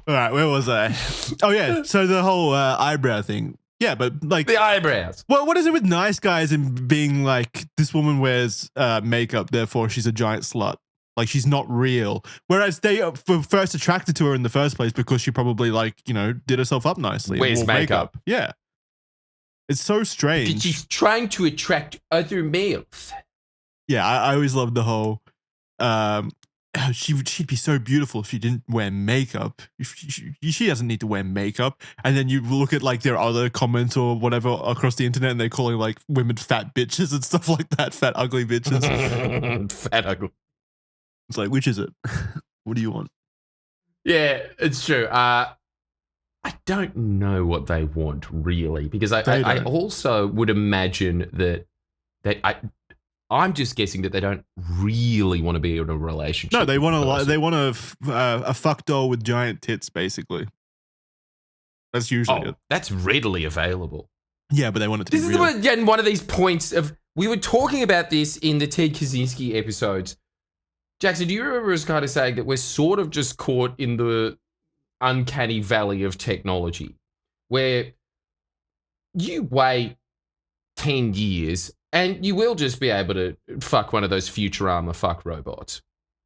All right, where was I? Oh yeah, so the whole eyebrow thing. Yeah, but like the eyebrows. Well, what is it with nice guys and being like, this woman wears makeup, therefore she's a giant slut? Like she's not real. Whereas they were first attracted to her in the first place because she probably did herself up nicely. Wears makeup. Yeah. It's so strange. She's trying to attract other males. Yeah, I always loved the whole. She'd be so beautiful if she didn't wear makeup. She doesn't need to wear makeup. And then you look at like their other comments or whatever across the internet, and they're calling like women fat bitches and stuff like that. Fat ugly bitches. Fat ugly. It's like, which is it? What do you want? Yeah, it's true. I don't know what they want really, because I also would imagine that I'm just guessing that they don't really want to be in a relationship. No, they want a fuck doll with giant tits, basically. That's usually it. That's readily available. Yeah, but they want it to be real. This is again one of these points of, we were talking about this in the Ted Kaczynski episodes. Jackson, do you remember us kind of saying that we're sort of just caught in the uncanny valley of technology, where you wait 10 years and you will just be able to fuck one of those Futurama fuck robots.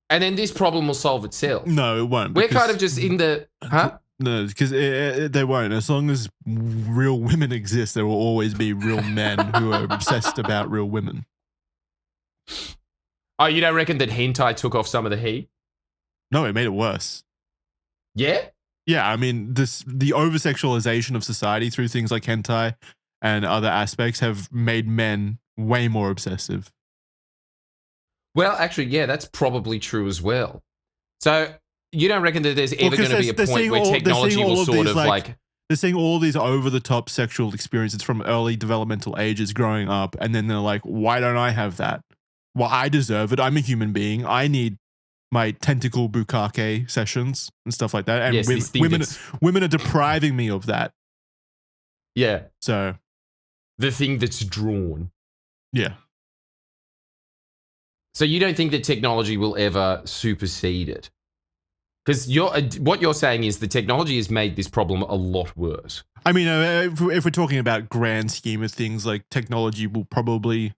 And then this problem will solve itself. No, it won't. We're kind of just in the... Huh? No, because they won't. As long as real women exist, there will always be real men who are obsessed about real women. Oh, you don't reckon that hentai took off some of the heat? No, it made it worse. Yeah? Yeah, I mean, the over-sexualization of society through things like hentai and other aspects have made men way more obsessive. Well, actually, yeah, that's probably true as well. So you don't reckon that there's ever going to be a point where technology will sort of like... They're seeing all these over-the-top sexual experiences from early developmental ages growing up, and then they're like, why don't I have that? Well, I deserve it. I'm a human being. I need my tentacle bukkake sessions and stuff like that. And yes, women are depriving me of that. Yeah. So... the thing that's drawn. Yeah. So you don't think that technology will ever supersede it? Because what you're saying is the technology has made this problem a lot worse. I mean, if we're talking about grand scheme of things, like technology will probably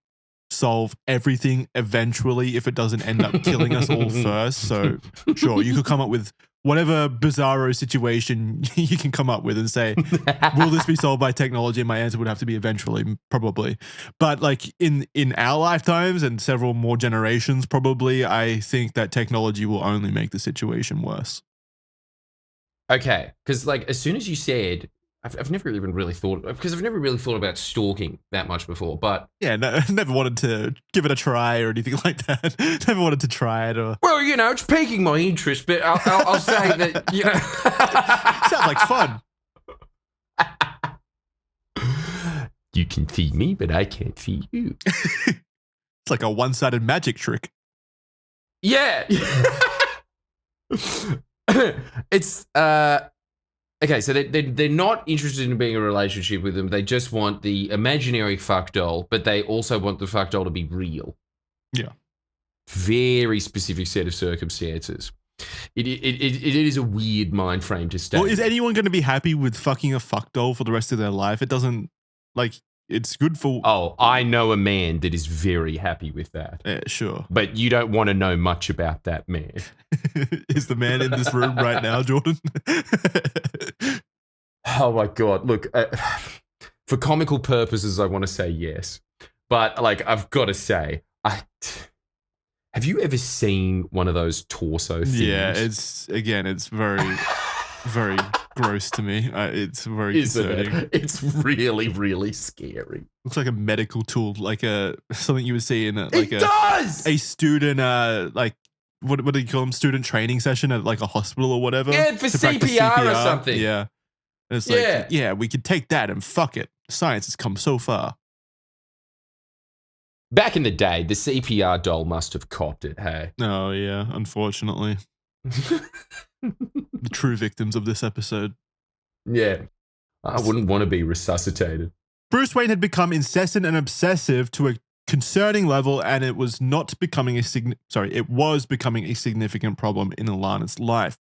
solve everything eventually if it doesn't end up killing us all first. So sure, you could come up with whatever bizarro situation you can come up with and say, will this be solved by technology? And my answer would have to be eventually, probably. But like in our lifetimes and several more generations, probably, I think that technology will only make the situation worse. Okay, because like as soon as you said, I've never even really thought, because I've never really thought about stalking that much before, but... Yeah, no, never wanted to give it a try or anything like that. Never wanted to try it or... Well, you know, it's piquing my interest, but I'll say that, you know... Sounds like fun. You can see me, but I can't see you. It's like a one-sided magic trick. Yeah. It's... Okay, so they're not interested in being in a relationship with them. They just want the imaginary fuck doll, but they also want the fuck doll to be real. Yeah. Very specific set of circumstances. It is a weird mind frame to stay. Well, is anyone going to be happy with fucking a fuck doll for the rest of their life? It doesn't, like, it's good for... Oh, I know a man that is very happy with that. Yeah, sure. But you don't want to know much about that man. Is the man in this room right now, Jordan? Oh my God. Look, for comical purposes, I want to say yes. But like, I've got to say, have you ever seen one of those torso things? Yeah, it's very, very gross to me. It's very concerning. It's really, really scary. Looks like a medical tool, like something you would see in a student, like, what do you call them? Student training session at like a hospital or whatever. Yeah, for CPR or something. Yeah. And it's like, yeah, we could take that and fuck it. Science has come so far. Back in the day, the CPR doll must have copped it, hey? Oh, yeah, unfortunately. The true victims of this episode. Yeah. I wouldn't want to be resuscitated. Bruce Wayne had become incessant and obsessive to a concerning level, and it was becoming a significant problem in Alana's life.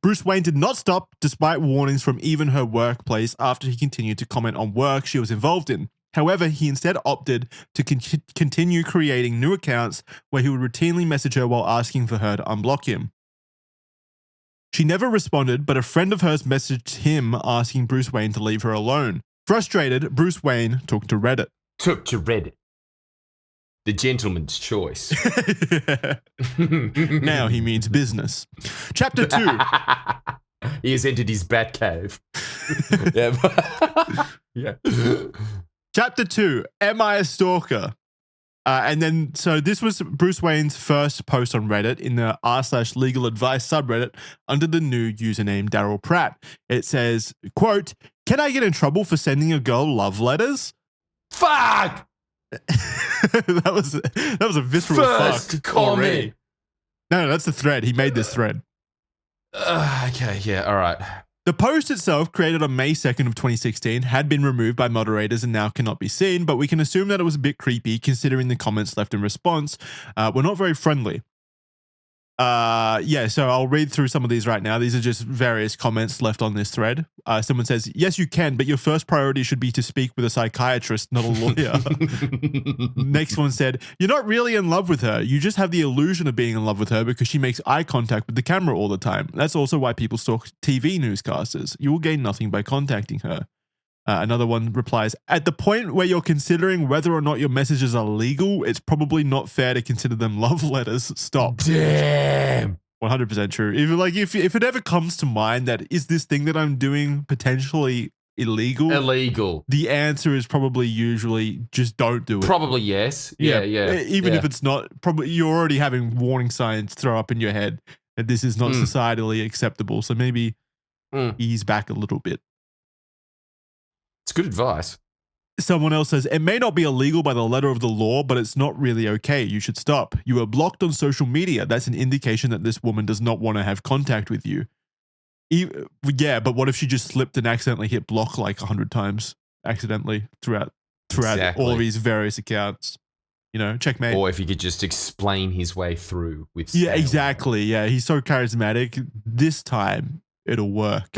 Bruce Wayne did not stop despite warnings from even her workplace after he continued to comment on work she was involved in. However, he instead opted to continue creating new accounts where he would routinely message her while asking for her to unblock him. She never responded, but a friend of hers messaged him asking Bruce Wayne to leave her alone. Frustrated, Bruce Wayne took to Reddit. The gentleman's choice. Now he means business. Chapter 2. He has entered his bat cave. Yeah. Chapter 2. Am I a stalker? And then, so this was Bruce Wayne's first post on Reddit in the r/legal advice subreddit under the new username Daryl Pratt. It says, quote, "Can I get in trouble for sending a girl love letters?" Fuck! that was a visceral First fuck comment. already. No, that's the thread. He made this thread. Okay, yeah, all right. The post itself, created on May 2nd of 2016, had been removed by moderators and now cannot be seen, but we can assume that it was a bit creepy considering the comments left in response were not very friendly. So I'll read through some of these right now. These are just various comments left on this thread. Someone says, "Yes, you can, but your first priority should be to speak with a psychiatrist, not a lawyer." Next one said, "You're not really in love with her. You just have the illusion of being in love with her because she makes eye contact with the camera all the time. That's also why people stalk TV newscasters. You will gain nothing by contacting her." Another one replies, "At the point where you're considering whether or not your messages are legal, it's probably not fair to consider them love letters. Stop." Damn. 100% true. If it ever comes to mind that is this thing that I'm doing potentially illegal, the answer is probably usually just don't do it. Probably yes. Yeah. Even if it's not, probably you're already having warning signs throw up in your head that this is not societally acceptable. So maybe ease back a little bit. It's good advice. Someone else says, "It may not be illegal by the letter of the law, but it's not really okay. You should stop. You are blocked on social media. That's an indication that this woman does not want to have contact with you." Yeah, but what if she just slipped and accidentally hit block like 100 times accidentally throughout Exactly. all of his various accounts? You know, checkmate. Or if he could just explain his way through with Yeah, style. exactly. Yeah, he's so charismatic. This time, it'll work.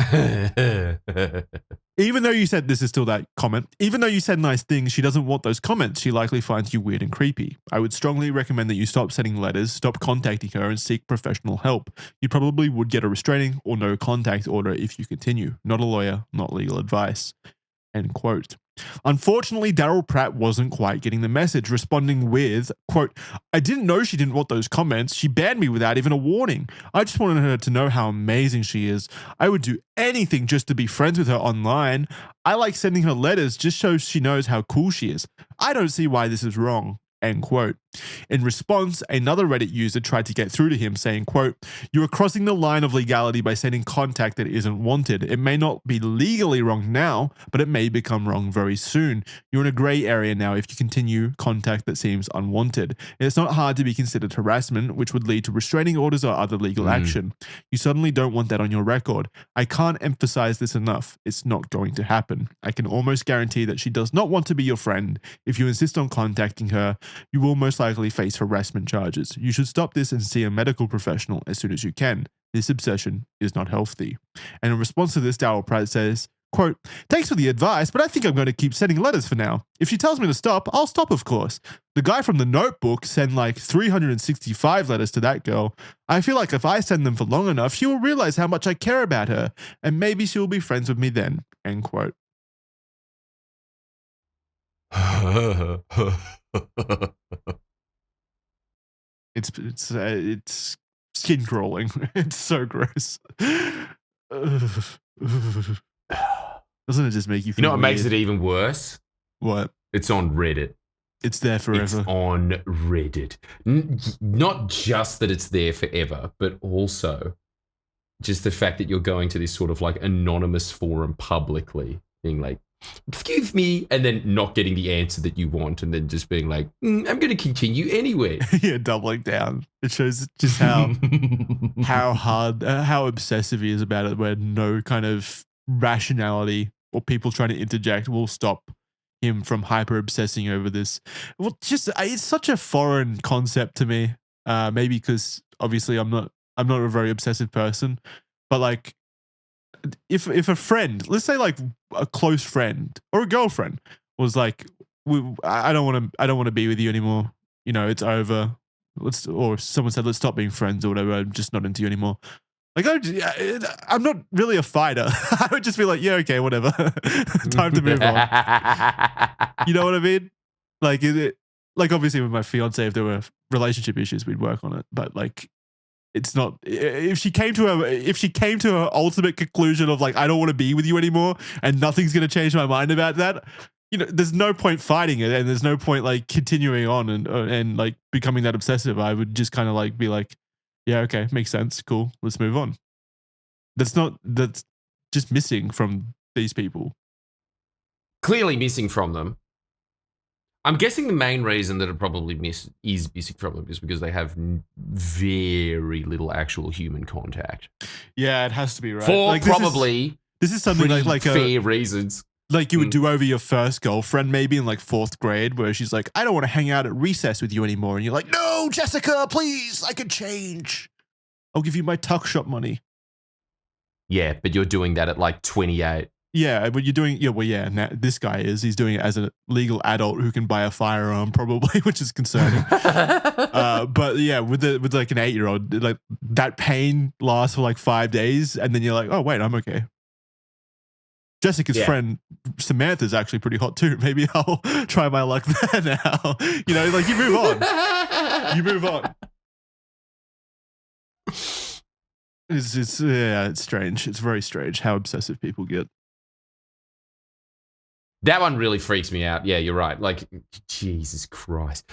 Even though you said, this is still that comment, even though you said nice things, she doesn't want those comments. She likely finds you weird and creepy. I would strongly recommend that you stop sending letters, stop contacting her, and seek professional help. You probably would get a restraining or no contact order if you continue. Not a lawyer, not legal advice. End quote. Unfortunately, Daryl Pratt wasn't quite getting the message, responding with, quote, "I didn't know she didn't want those comments. She banned me without even a warning. I just wanted her to know how amazing she is. I would do anything just to be friends with her online. I like sending her letters just so she knows how cool she is. I don't see why this is wrong." End quote. In response, another Reddit user tried to get through to him saying, quote, "You are crossing the line of legality by sending contact that isn't wanted. It may not be legally wrong now, but it may become wrong very soon. You're in a gray area now if you continue contact that seems unwanted. It's not hard to be considered harassment, which would lead to restraining orders or other legal action. You suddenly don't want that on your record. I can't emphasize this enough. It's not going to happen. I can almost guarantee that she does not want to be your friend. If you insist on contacting her, you will most likely face harassment charges. You should stop this and see a medical professional as soon as you can. This obsession is not healthy." And in response to this, Daryl Pratt says, quote, "Thanks for the advice, but I think I'm going to keep sending letters for now. If she tells me to stop, I'll stop, of course. The guy from the Notebook sent like 365 letters to that girl. I feel like if I send them for long enough, she will realize how much I care about her, and maybe she will be friends with me then." End quote. It's skin crawling. It's so gross. Doesn't it just make you feel You know what makes weird? it even worse? What? It's on Reddit. It's there forever. It's on Reddit. Not just that it's there forever, but also just the fact that you're going to this sort of like anonymous forum publicly, being like, "Excuse me," and then not getting the answer that you want, and then just being like, "I'm going to continue anyway." Yeah, doubling down. It shows just how hard, how obsessive he is about it, where no kind of rationality or people trying to interject will stop him from hyper obsessing over this. Well, just it's such a foreign concept to me. Maybe because obviously I'm not a very obsessive person, but like, if a friend, let's say like a close friend or a girlfriend, was like, I don't want to be with you anymore. You know, it's over. Or someone said, let's stop being friends or whatever. I'm just not into you anymore. Like, I'm not really a fighter. I would just be like, yeah, okay, whatever. Time to move on. You know what I mean? Like, like obviously with my fiance, if there were relationship issues, we'd work on it. But like, it's not. If she came to her ultimate conclusion of like, I don't want to be with you anymore, and nothing's gonna change my mind about that. There's no point fighting it, and there's no point like continuing on and like becoming that obsessive. I would just kind of like be like, yeah, okay, makes sense, cool, let's move on. That's just missing from these people. Clearly missing from them. I'm guessing the main reason that it probably is missing from them is because they have very little actual human contact. Yeah, it has to be, right? For like, probably this is something like fair reasons. Like you would do over your first girlfriend, maybe in like 4th grade, where she's like, I don't want to hang out at recess with you anymore. And you're like, no, Jessica, please, I can change. I'll give you my tuck shop money. Yeah, but you're doing that at like 28. Yeah, but you're doing, now this guy he's doing it as a legal adult who can buy a firearm probably, which is concerning. But yeah, with like an 8-year-old, like that pain lasts for like 5 days. And then you're like, oh, wait, I'm okay. Jessica's friend Samantha's actually pretty hot too. Maybe I'll try my luck there now. Like you move on. You move on. It's strange. It's very strange how obsessive people get. That one really freaks me out. Yeah, you're right. Like, Jesus Christ.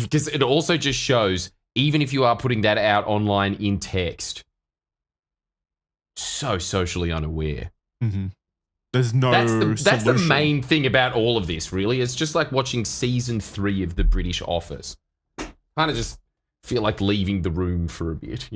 Because it also just shows, even if you are putting that out online in text, so socially unaware. Mm-hmm. There's no that's the main thing about all of this, really. It's just like watching season 3 of The British Office. Kind of just feel like leaving the room for a bit,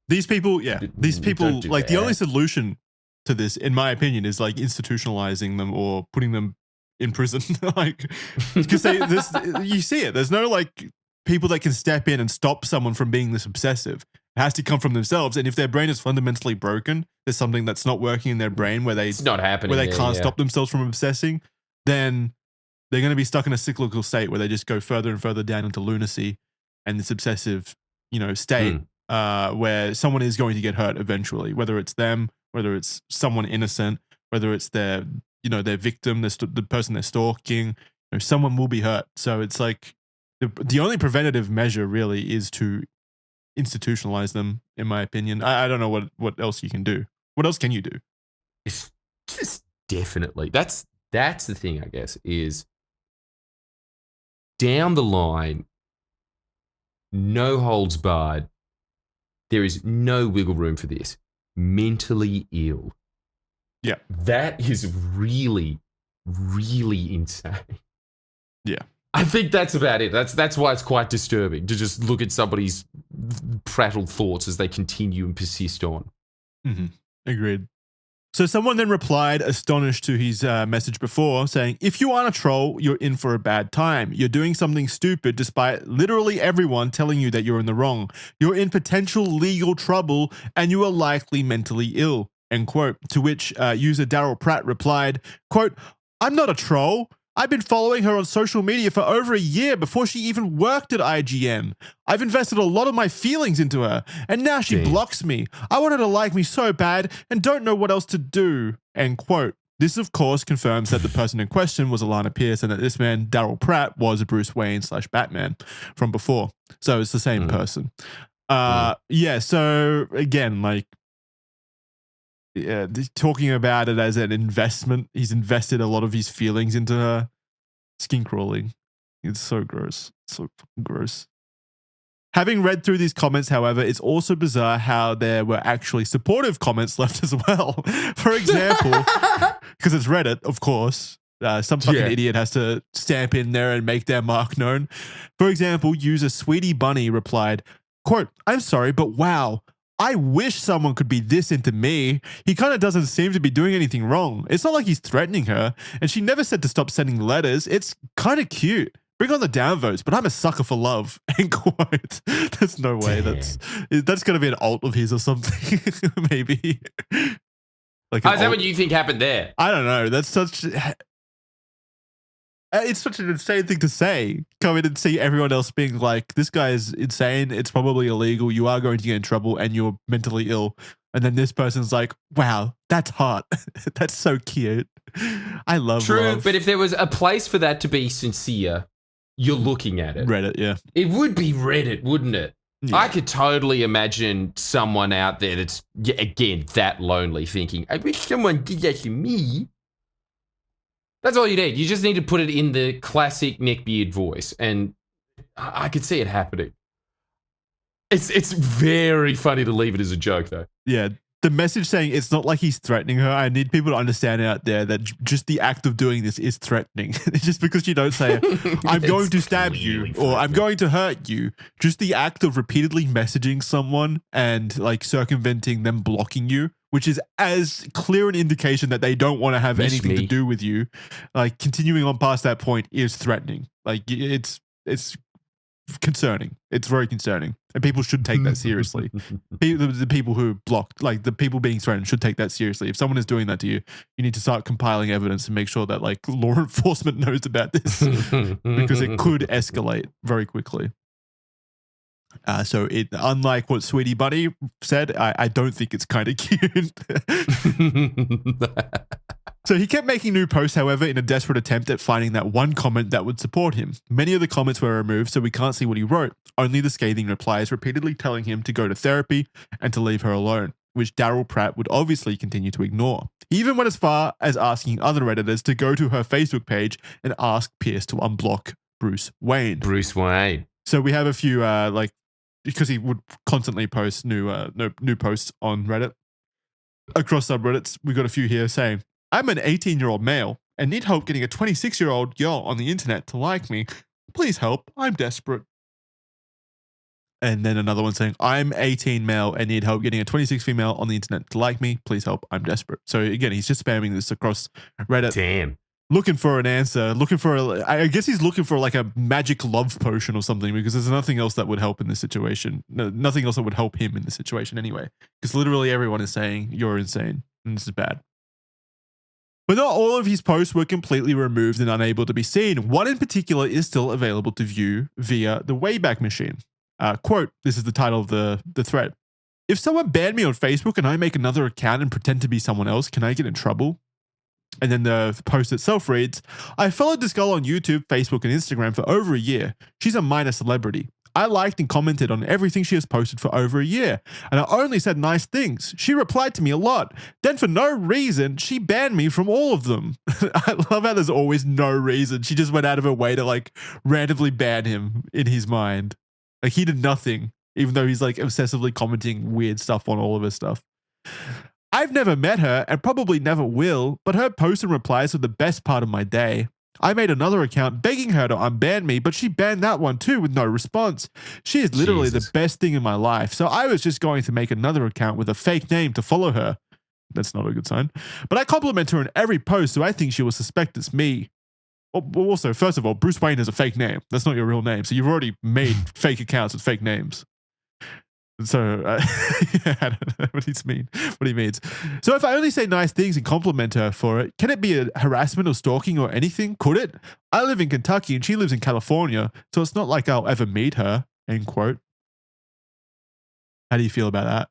These people, like the only solution to this, in my opinion, is like institutionalizing them or putting them in prison. Like, because you see it. There's no like people that can step in and stop someone from being this obsessive. It has to come from themselves. And if their brain is fundamentally broken, there's something that's not working in their brain it's not happening, where they can't stop themselves from obsessing, then they're going to be stuck in a cyclical state where they just go further and further down into lunacy and this obsessive, state where someone is going to get hurt eventually, whether it's them, whether it's someone innocent, whether it's their victim, the person they're stalking, someone will be hurt. So it's like the only preventative measure really is to institutionalize them, in my opinion. I don't know what else you can do. What else can you do? It's just definitely. That's the thing, I guess, is down the line, no holds barred. There is no wiggle room for this. Mentally ill. Yeah. That is really, really insane. Yeah. I think that's about it. That's why it's quite disturbing to just look at somebody's prattle thoughts as they continue and persist on. Mm-hmm. Agreed. So someone then replied, astonished to his message before, saying, if you aren't a troll, you're in for a bad time. You're doing something stupid despite literally everyone telling you that you're in the wrong. You're in potential legal trouble and you are likely mentally ill, end quote. To which user Daryl Pratt replied, quote, I'm not a troll. I've been following her on social media for over a year before she even worked at IGN. I've invested a lot of my feelings into her, and now she blocks me. I want her to like me so bad and don't know what else to do, end quote. This, of course, confirms that the person in question was Alana Pierce and that this man, Daryl Pratt, was Bruce Wayne / Batman from before. So it's the same person. Yeah, so again, like, talking about it as an investment. He's invested a lot of his feelings into her. Skin crawling. It's so gross. So fucking gross. Having read through these comments, however, it's also bizarre how there were actually supportive comments left as well. For example, because it's Reddit, of course. Some fucking idiot has to stamp in there and make their mark known. For example, user Sweetie Bunny replied, quote, I'm sorry, but wow. I wish someone could be this into me. He kind of doesn't seem to be doing anything wrong. It's not like he's threatening her, and she never said to stop sending letters. It's kind of cute. Bring on the downvotes, but I'm a sucker for love. End quote. There's no way. That's going to be an alt of his or something. Maybe. Like, is that what you think happened there? I don't know. That's such... It's such an insane thing to say. Come in and see everyone else being like, this guy is insane. It's probably illegal. You are going to get in trouble and you're mentally ill. And then this person's like, wow, that's hot. That's so cute. I love True, love. but if there was a place for that to be sincere, you're looking at it. Reddit, yeah. It would be Reddit, wouldn't it? Yeah. I could totally imagine someone out there that's, again, that lonely thinking, I wish someone did that to me. That's all you need. You just need to put it in the classic Nick Beard voice, and I could see it happening. It's very funny to leave it as a joke, though. Yeah. The message saying it's not like he's threatening her. I need people to understand out there that just the act of doing this is threatening. Just because you don't say, I'm going to stab you or I'm going to hurt you. Just the act of repeatedly messaging someone and like circumventing them blocking you, which is as clear an indication that they don't want to have anything to do with you. Like continuing on past that point is threatening. Like it's concerning. It's very concerning. And people should take that seriously. The people who blocked, like the people being threatened should take that seriously. If someone is doing that to you, you need to start compiling evidence and make sure that like law enforcement knows about this because it could escalate very quickly. So it, unlike what Sweetie Bunny said, I don't think it's kind of cute. So he kept making new posts, however, in a desperate attempt at finding that one comment that would support him. Many of the comments were removed, so we can't see what he wrote. Only the scathing replies repeatedly telling him to go to therapy and to leave her alone, which Daryl Pratt would obviously continue to ignore. He even went as far as asking other Redditors to go to her Facebook page and ask Pierce to unblock Bruce Wayne. Bruce Wayne. So we have a few, because he would constantly post new posts on Reddit. Across subreddits, we got a few here saying, I'm an 18-year-old male and need help getting a 26-year-old girl on the internet to like me. Please help. I'm desperate. And then another one saying, I'm 18 male and need help getting a 26 female on the internet to like me. Please help. I'm desperate. So again, he's just spamming this across Reddit. Damn. Looking for an answer, I guess he's looking for like a magic love potion or something because there's nothing else that would help in this situation. No, nothing else that would help him in this situation anyway. Because literally everyone is saying you're insane and this is bad. But not all of his posts were completely removed and unable to be seen. One in particular is still available to view via the Wayback Machine. Quote, this is the title of the thread. If someone banned me on Facebook and I make another account and pretend to be someone else, can I get in trouble? And then the post itself reads, I followed this girl on YouTube, Facebook, and Instagram for over a year. She's a minor celebrity. I liked and commented on everything she has posted for over a year, and I only said nice things. She replied to me a lot. Then for no reason, she banned me from all of them. I love how there's always no reason. She just went out of her way to like randomly ban him in his mind. Like he did nothing, even though he's like obsessively commenting weird stuff on all of her stuff. I've never met her and probably never will, but her posts and replies were the best part of my day. I made another account begging her to unban me, but she banned that one too with no response. She is literally the best thing in my life, so I was just going to make another account with a fake name to follow her. That's not a good sign. But I compliment her in every post, so I think she will suspect it's me. Also, first of all, Bruce Wayne is a fake name. That's not your real name, so you've already made fake accounts with fake names. So, yeah, I don't know what he means. So if I only say nice things and compliment her for it, can it be a harassment or stalking or anything? Could it? I live in Kentucky and she lives in California, so it's not like I'll ever meet her, end quote. How do you feel about that?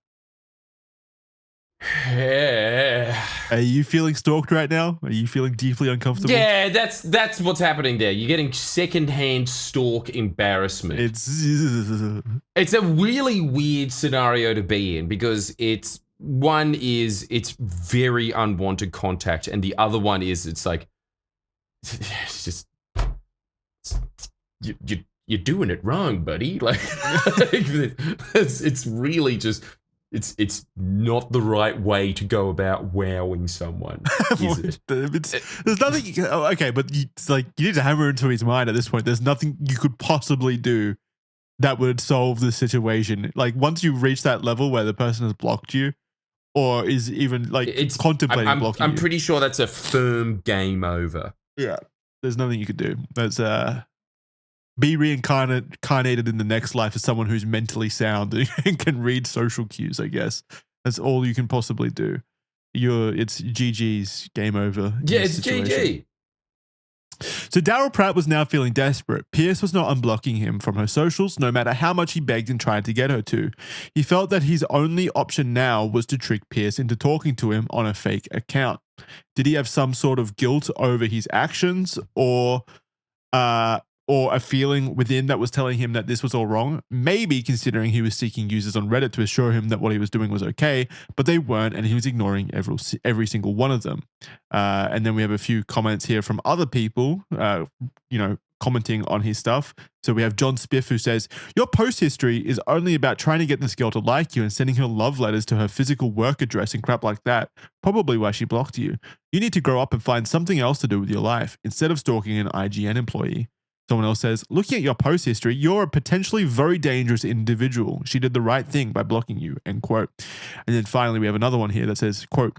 Yeah. Are you feeling stalked right now? Are you feeling deeply uncomfortable? Yeah, that's what's happening there. You're getting secondhand stalk embarrassment. It's a really weird scenario to be in because it's very unwanted contact, and the other one is it's like it's just you're doing it wrong, buddy. Like it's really just. It's not the right way to go about wowing someone, is it? There's nothing. Okay, but it's like you need to hammer into his mind at this point. There's nothing you could possibly do that would solve the situation. Like once you reach that level where the person has blocked you, or is even like contemplating blocking you. I'm pretty sure that's a firm game over. Yeah, there's nothing you could do. That's be reincarnated in the next life as someone who's mentally sound and can read social cues, I guess. That's all you can possibly do. It's GG's, game over. Yeah, it's GG. So Daryl Pratt was now feeling desperate. Pierce was not unblocking him from her socials, no matter how much he begged and tried to get her to. He felt that his only option now was to trick Pierce into talking to him on a fake account. Did he have some sort of guilt over his actions, or or a feeling within that was telling him that this was all wrong. Maybe considering he was seeking users on Reddit to assure him that what he was doing was okay, but they weren't, and he was ignoring every single one of them. And then we have a few comments here from other people, commenting on his stuff. So we have John Spiff, who says, your post history is only about trying to get this girl to like you and sending her love letters to her physical work address and crap like that. Probably why she blocked you. You need to grow up and find something else to do with your life instead of stalking an IGN employee. Someone else says, looking at your post history, you're a potentially very dangerous individual. She did the right thing by blocking you, end quote. And then finally, we have another one here that says, quote,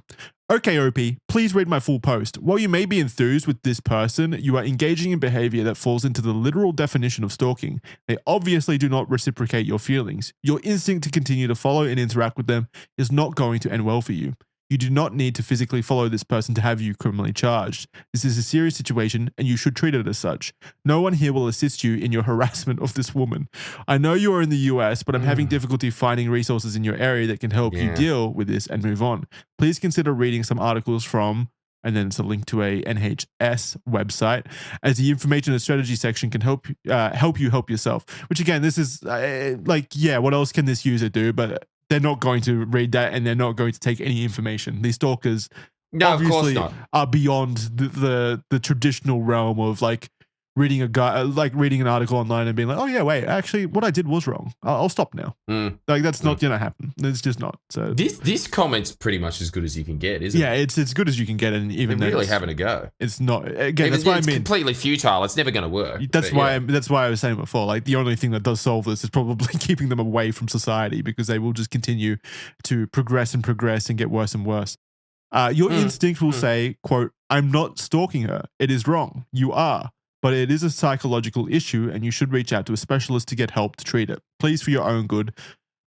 okay, OP, please read my full post. While you may be enthused with this person, you are engaging in behavior that falls into the literal definition of stalking. They obviously do not reciprocate your feelings. Your instinct to continue to follow and interact with them is not going to end well for you. You do not need to physically follow this person to have you criminally charged. This is a serious situation and you should treat it as such. No one here will assist you in your harassment of this woman. I know you are in the US, but I'm having difficulty finding resources in your area that can help you deal with this and move on. Please consider reading some articles from, and then it's a link to a NHS website, as the information and strategy section can help you help yourself. Which again, this is what else can this user do? But they're not going to read that, and they're not going to take any information. These stalkers obviously are beyond the traditional realm of like reading reading an article online and being like, oh yeah, wait, actually what I did was wrong. I'll stop now. Like that's not going to happen. It's just not. So this comment's pretty much as good as you can get, isn't it? Yeah, it's as good as you can get, and even they're really having a go. It's not. Again, that's why I mean, completely futile. It's never going to work. That's why I was saying before. Like the only thing that does solve this is probably keeping them away from society, because they will just continue to progress and get worse and worse. Your instinct will say, quote, I'm not stalking her. It is wrong. You are. But it is a psychological issue and you should reach out to a specialist to get help to treat it. Please, for your own good,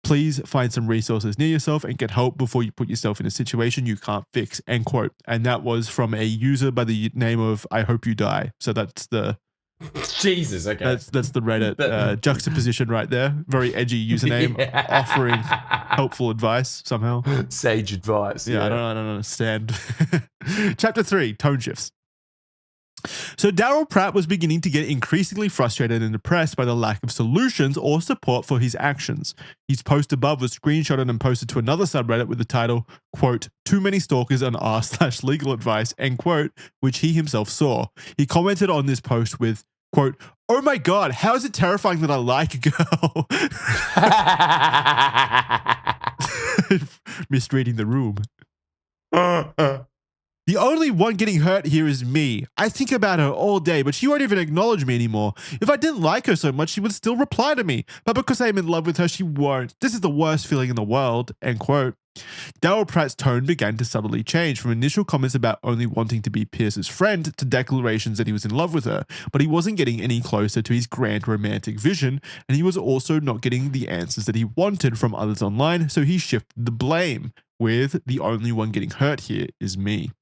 please find some resources near yourself and get help before you put yourself in a situation you can't fix, end quote. And that was from a user by the name of I Hope You Die. So that's the... Jesus, okay. That's the Reddit juxtaposition right there. Very edgy username, offering helpful advice somehow. Sage advice. Yeah. I don't understand. Chapter 3, Tone Shifts. So Daryl Pratt was beginning to get increasingly frustrated and depressed by the lack of solutions or support for his actions. His post above was screenshotted and posted to another subreddit with the title, quote, too many stalkers on r/legal advice, end quote, which he himself saw. He commented on this post with, quote, oh my God, how is it terrifying that I like a girl? Misreading the room. The only one getting hurt here is me. I think about her all day, but she won't even acknowledge me anymore. If I didn't like her so much, she would still reply to me. But because I am in love with her, she won't. This is the worst feeling in the world, end quote. Daryl Pratt's tone began to subtly change from initial comments about only wanting to be Pierce's friend to declarations that he was in love with her, but he wasn't getting any closer to his grand romantic vision, and he was also not getting the answers that he wanted from others online, so he shifted the blame with the only one getting hurt here is me.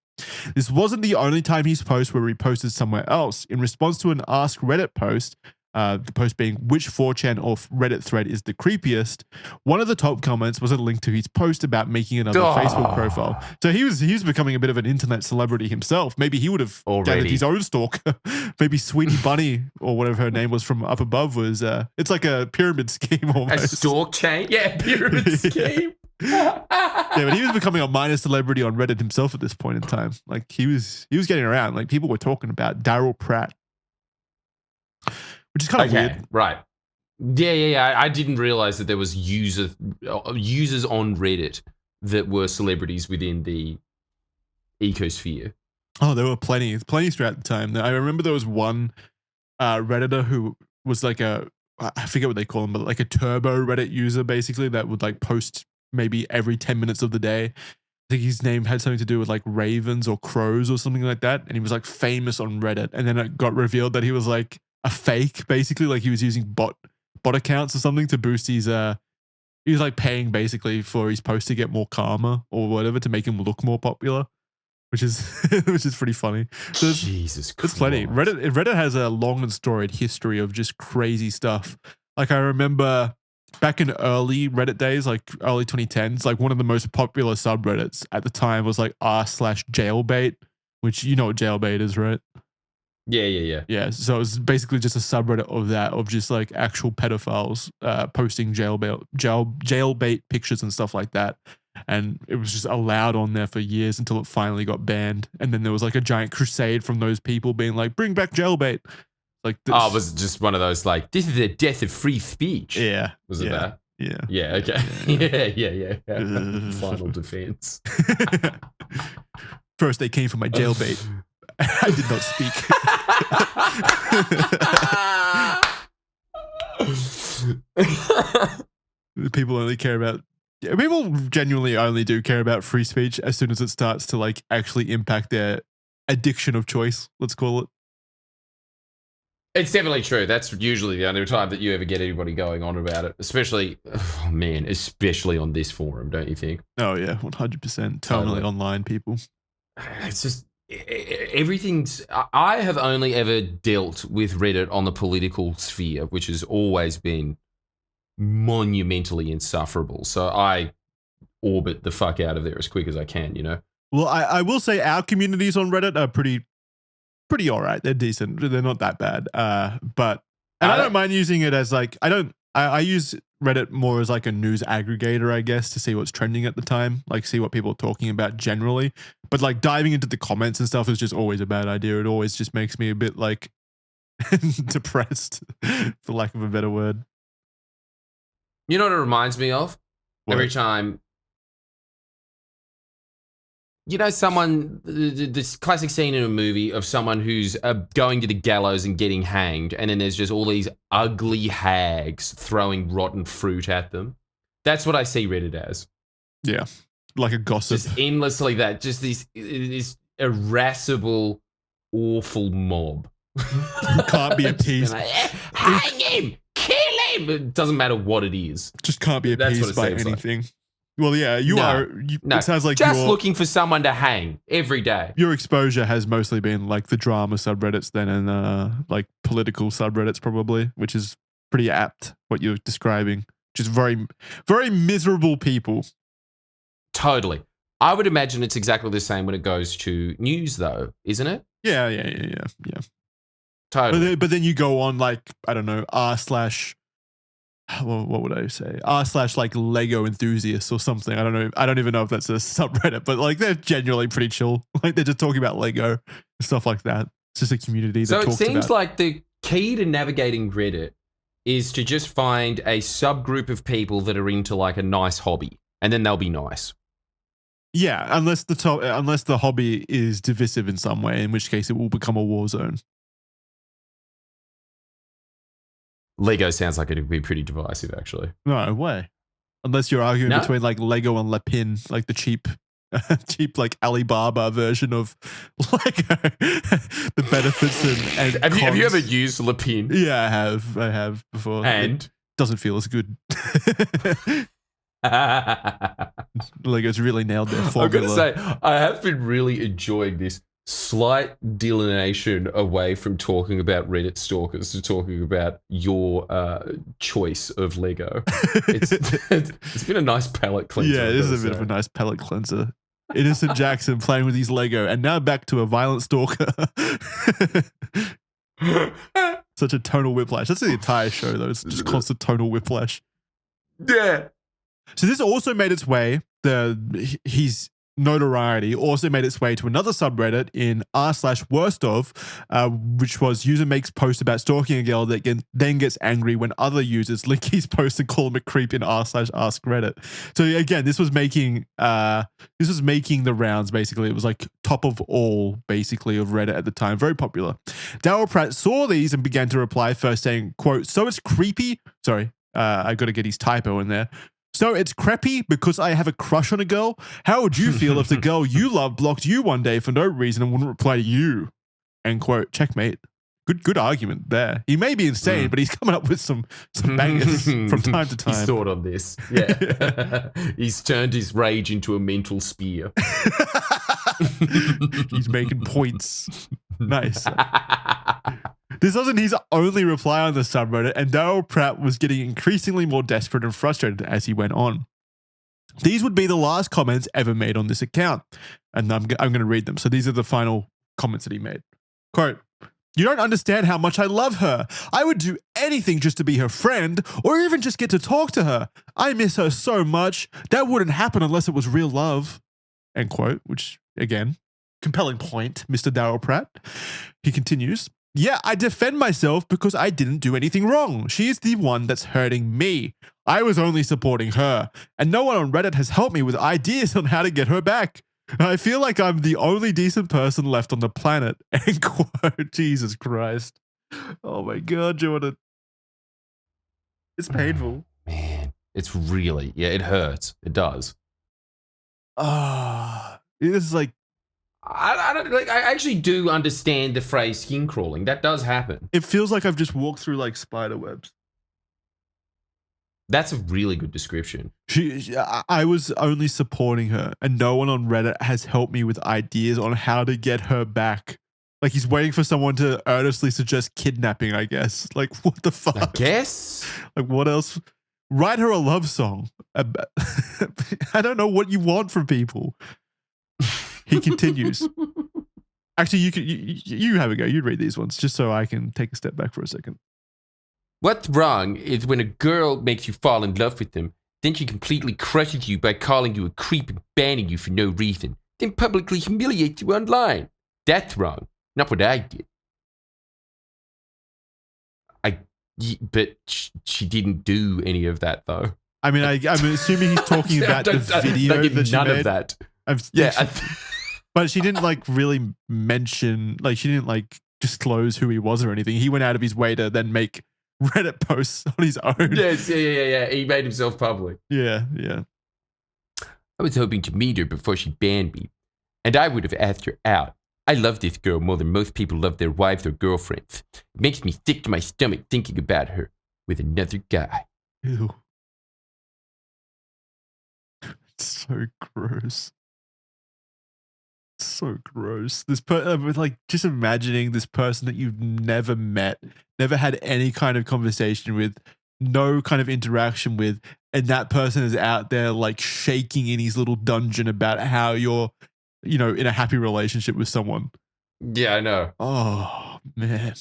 This wasn't the only time his posts were reposted somewhere else. In response to an Ask Reddit post, the post being which 4chan or Reddit thread is the creepiest, one of the top comments was a link to his post about making another Facebook profile. So he was becoming a bit of an internet celebrity himself. Maybe he would have gathered his own stalker. Maybe Sweetie Bunny or whatever her name was from up above was, it's like a pyramid scheme almost. A stalk chain? Yeah, pyramid scheme. Yeah, but he was becoming a minor celebrity on Reddit himself at this point in time. Like he was getting around. Like people were talking about Daryl Pratt, which is kind of weird, right? Yeah. I didn't realize that there was users on Reddit that were celebrities within the ecosphere. Oh, there were plenty throughout the time. I remember there was one Redditor who was like I forget what they call him, but like a turbo Reddit user basically that would like post maybe every 10 minutes of the day. I think his name had something to do with like ravens or crows or something like that. And he was like famous on Reddit. And then it got revealed that he was like a fake, basically. Like he was using bot accounts or something to boost his, he was like paying basically for his post to get more karma or whatever to make him look more popular, which is pretty funny. So Jesus Christ. It's plenty. Reddit has a long and storied history of just crazy stuff. Like I remember back in early Reddit days, like early 2010s, like one of the most popular subreddits at the time was like r/jailbait, which you know what jailbait is, right? Yeah, so it was basically just a subreddit of that, of just like actual pedophiles posting jailbait pictures and stuff like that. And it was just allowed on there for years until it finally got banned. And then there was like a giant crusade from those people being like, bring back jailbait. Like this. Oh, was it just one of those like, this is the death of free speech? Yeah. Was it that? Yeah. Yeah, okay. Yeah. Final defense. First, they came for my jailbait. I did not speak. People genuinely only do care about free speech as soon as it starts to like actually impact their addiction of choice, let's call it. It's definitely true. That's usually the only time that you ever get anybody going on about it, especially on this forum, don't you think? Oh yeah, 100%. Totally online people. It's just everything's. I have only ever dealt with Reddit on the political sphere, which has always been monumentally insufferable. So I orbit the fuck out of there as quick as I can, you know? Well, I will say our communities on Reddit are pretty all right. They're decent. They're not that bad. But I don't mind using it as like, I use Reddit more as like a news aggregator, I guess, to see what's trending at the time, like see what people are talking about generally. But like diving into the comments and stuff is just always a bad idea. It always just makes me a bit like depressed, for lack of a better word. You know what it reminds me of? What? Every time, you know, this classic scene in a movie of someone who's going to the gallows and getting hanged, and then there's just all these ugly hags throwing rotten fruit at them. That's what I see Reddit as. Yeah, like a gossip. Just endlessly that. Just this irascible, awful mob. You can't be appeased. Like, hang him! Kill him! It doesn't matter what it is. Just can't be appeased by anything. Like. Well, yeah, it sounds like just looking for someone to hang every day. Your exposure has mostly been like the drama subreddits then, and like political subreddits probably, which is pretty apt what you're describing. Just very, very miserable people. Totally. I would imagine it's exactly the same when it goes to news, though, isn't it? Yeah. Totally. But then you go on like, I don't know, what would I say? / like Lego enthusiasts or something. I don't know. I don't even know if that's a subreddit, but like they're genuinely pretty chill. Like they're just talking about Lego and stuff like that. It's just a community that talks about. So it seems like the key to navigating Reddit is to just find a subgroup of people that are into like a nice hobby, and then they'll be nice. Yeah, unless the hobby is divisive in some way, in which case it will become a war zone. Lego sounds like it would be pretty divisive, actually. No way. Unless you're arguing between like Lego and Lapin, like the cheap like Alibaba version of Lego, the benefits and have you ever used Lapin? Yeah, I have before. And it doesn't feel as good. Lego's really nailed their formula. I'm going to say, I have been really enjoying this slight delineation away from talking about Reddit stalkers to talking about your choice of Lego. It's been a nice palate cleanser. Yeah, it is a bit of a nice palate cleanser. Innocent Jackson playing with his Lego, and now back to a violent stalker. Such a tonal whiplash. That's the entire show, though. It's just constant tonal whiplash. Yeah. So this also made its way, his notoriety also made its way to another subreddit in r/worstof, which was user makes post about stalking a girl that then gets angry when other users link his post and call him a creep in r/ask Reddit. So again, this was making the rounds. Basically, it was like top of all basically of Reddit at the time, very popular. Daryl Pratt saw these and began to reply first saying, quote, "So it's creepy." Sorry, I got to get his typo in there. "So it's creepy because I have a crush on a girl? How would you feel if the girl you love blocked you one day for no reason and wouldn't reply to you?" End quote. Checkmate. Good argument there. He may be insane, but he's coming up with some bangers from time to time. He's thought on this. Yeah. He's turned his rage into a mental spear. He's making points. Nice. This wasn't his only reply on the subreddit, and Daryl Pratt was getting increasingly more desperate and frustrated as he went on. These would be the last comments ever made on this account, and I'm going to read them. So these are the final comments that he made. Quote, You don't understand how much I love her. I would do anything just to be her friend or even just get to talk to her. I miss her so much. That wouldn't happen unless it was real love. End quote, which, again, compelling point, Mr. Daryl Pratt. He continues, yeah, I defend myself because I didn't do anything wrong. She is the one that's hurting me. I was only supporting her, and no one on Reddit has helped me with ideas on how to get her back. I feel like I'm the only decent person left on the planet. End quote. Jesus Christ. Oh my God, Jordan. It's painful. Man, it's really, it hurts. It does. It is like, I don't like. I actually do understand the phrase skin crawling. That does happen. it feels like I've just walked through like spider webs. That's a really good description. I was only supporting her, and no one on Reddit has helped me with ideas on how to get her back. Like he's waiting for someone to earnestly suggest kidnapping, I guess. Like, what the fuck? I guess. Like, what else? Write her a love song. I don't know what you want from people. He continues. Actually, you have a go. You read these ones just so I can take a step back for a second. What's wrong is when a girl makes you fall in love with them, then she completely crushes you by calling you a creep and banning you for no reason, then publicly humiliates you online. That's wrong. Not what I did. But she didn't do any of that, though. I mean, I'm assuming he's talking about the video that she none made. Of that. Yeah. But she didn't like really mention, like she didn't like disclose who he was or anything. He went out of his way to then make Reddit posts on his own. Yes, yeah. He made himself public. Yeah. I was hoping to meet her before she banned me, and I would have asked her out. I love this girl more than most people love their wives or girlfriends. It makes me sick to my stomach thinking about her with another guy. Ew. It's so gross. So gross. This like just imagining this person that you've never met, never had any kind of conversation with, no kind of interaction with, and that person is out there like shaking in his little dungeon about how you're, in a happy relationship with someone. Yeah, I know. Oh man.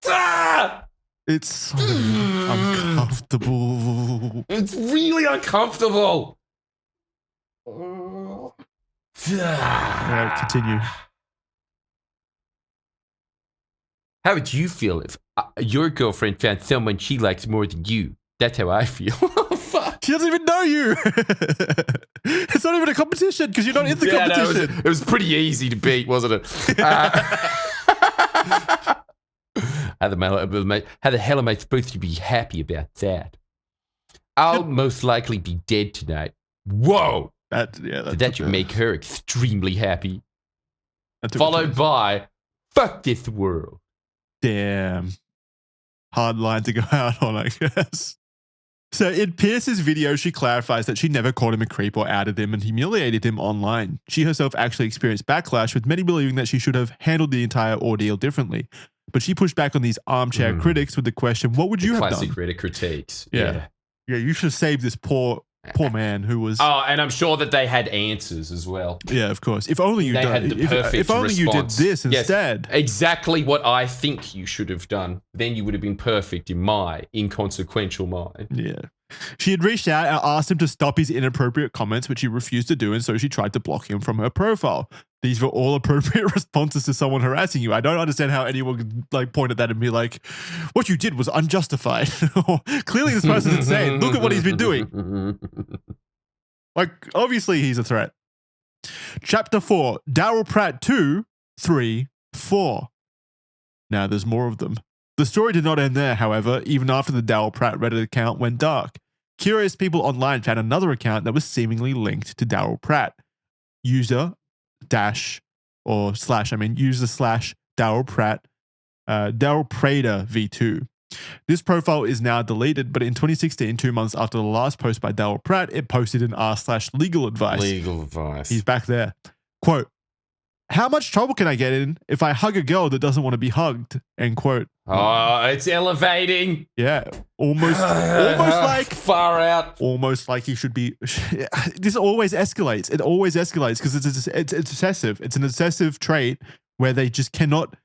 Ah! It's so uncomfortable. It's really uncomfortable. Continue. How would you feel if your girlfriend found someone she likes more than you? That's how I feel. Fuck. She doesn't even know you. It's not even a competition because you're not in the competition. No, it was pretty easy to beat, wasn't it? How the hell am I supposed to be happy about that? I'll most likely be dead tonight. Whoa. That should make her extremely happy. Followed by, fuck this world. Damn. Hard line to go out on, I guess. So in Pierce's video, she clarifies that she never called him a creep or outed him and humiliated him online. She herself actually experienced backlash, with many believing that she should have handled the entire ordeal differently. But she pushed back on these armchair critics with the question, what would you have done? Classic Reddit critiques. Yeah, you should have saved this poor man who was... Oh, and I'm sure that they had answers as well. Yeah, of course. If only you if only you did this instead. Yes, exactly what I think you should have done. Then you would have been perfect in my inconsequential mind. Yeah. She had reached out and asked him to stop his inappropriate comments, which he refused to do, and so she tried to block him from her profile. These were all appropriate responses to someone harassing you. I don't understand how anyone could like point at that and be like, what you did was unjustified. Clearly this person's insane. Look at what he's been doing. Like, obviously he's a threat. Chapter 4, Daryl Pratt 2, 3, 4. Now there's more of them. The story did not end there, however, even after the Daryl Pratt Reddit account went dark. Curious people online found another account that was seemingly linked to Daryl Pratt. User slash Daryl Pratt, Daryl Prater V2. This profile is now deleted, but in 2016, 2 months after the last post by Daryl Pratt, it posted an r/legal advice. Legal advice. He's back there. Quote, how much trouble can I get in if I hug a girl that doesn't want to be hugged? End quote. Oh, it's elevating. Yeah. Almost like far out. Almost like he should be. This always escalates. It always escalates because it's obsessive. It's an obsessive trait where they just cannot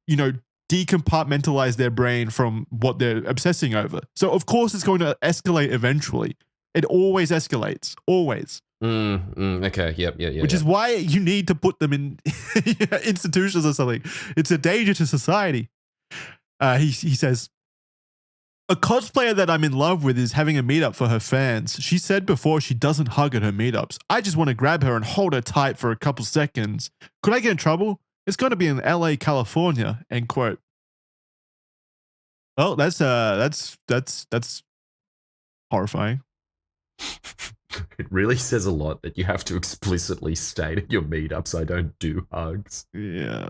decompartmentalize their brain from what they're obsessing over. So of course it's going to escalate eventually. It always escalates, always. Okay, yep. Which is why you need to put them in institutions or something. It's a danger to society. He says, a cosplayer that I'm in love with is having a meetup for her fans. She said before she doesn't hug at her meetups. I just want to grab her and hold her tight for a couple seconds. Could I get in trouble? It's going to be in LA, California, end quote. Well, that's horrifying. It really says a lot that you have to explicitly state at your meetups, I don't do hugs. Yeah.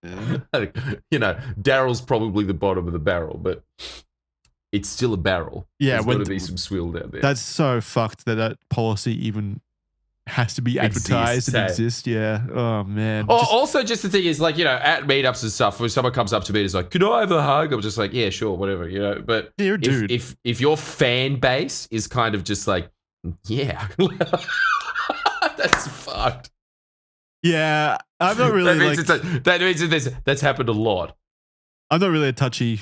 Daryl's probably the bottom of the barrel, but it's still a barrel. Yeah, there's got to be some swill down there. That's so fucked that policy even has to be advertised and exist. Yeah. Oh man. Also, just the thing is, at meetups and stuff, when someone comes up to me and is like, "Can I have a hug?" I'm just like, "Yeah, sure, whatever." But you're a dude. If your fan base is kind of just like, "Yeah," that's fucked. Yeah, I'm not really. That means that's happened a lot. I'm not really a touchy.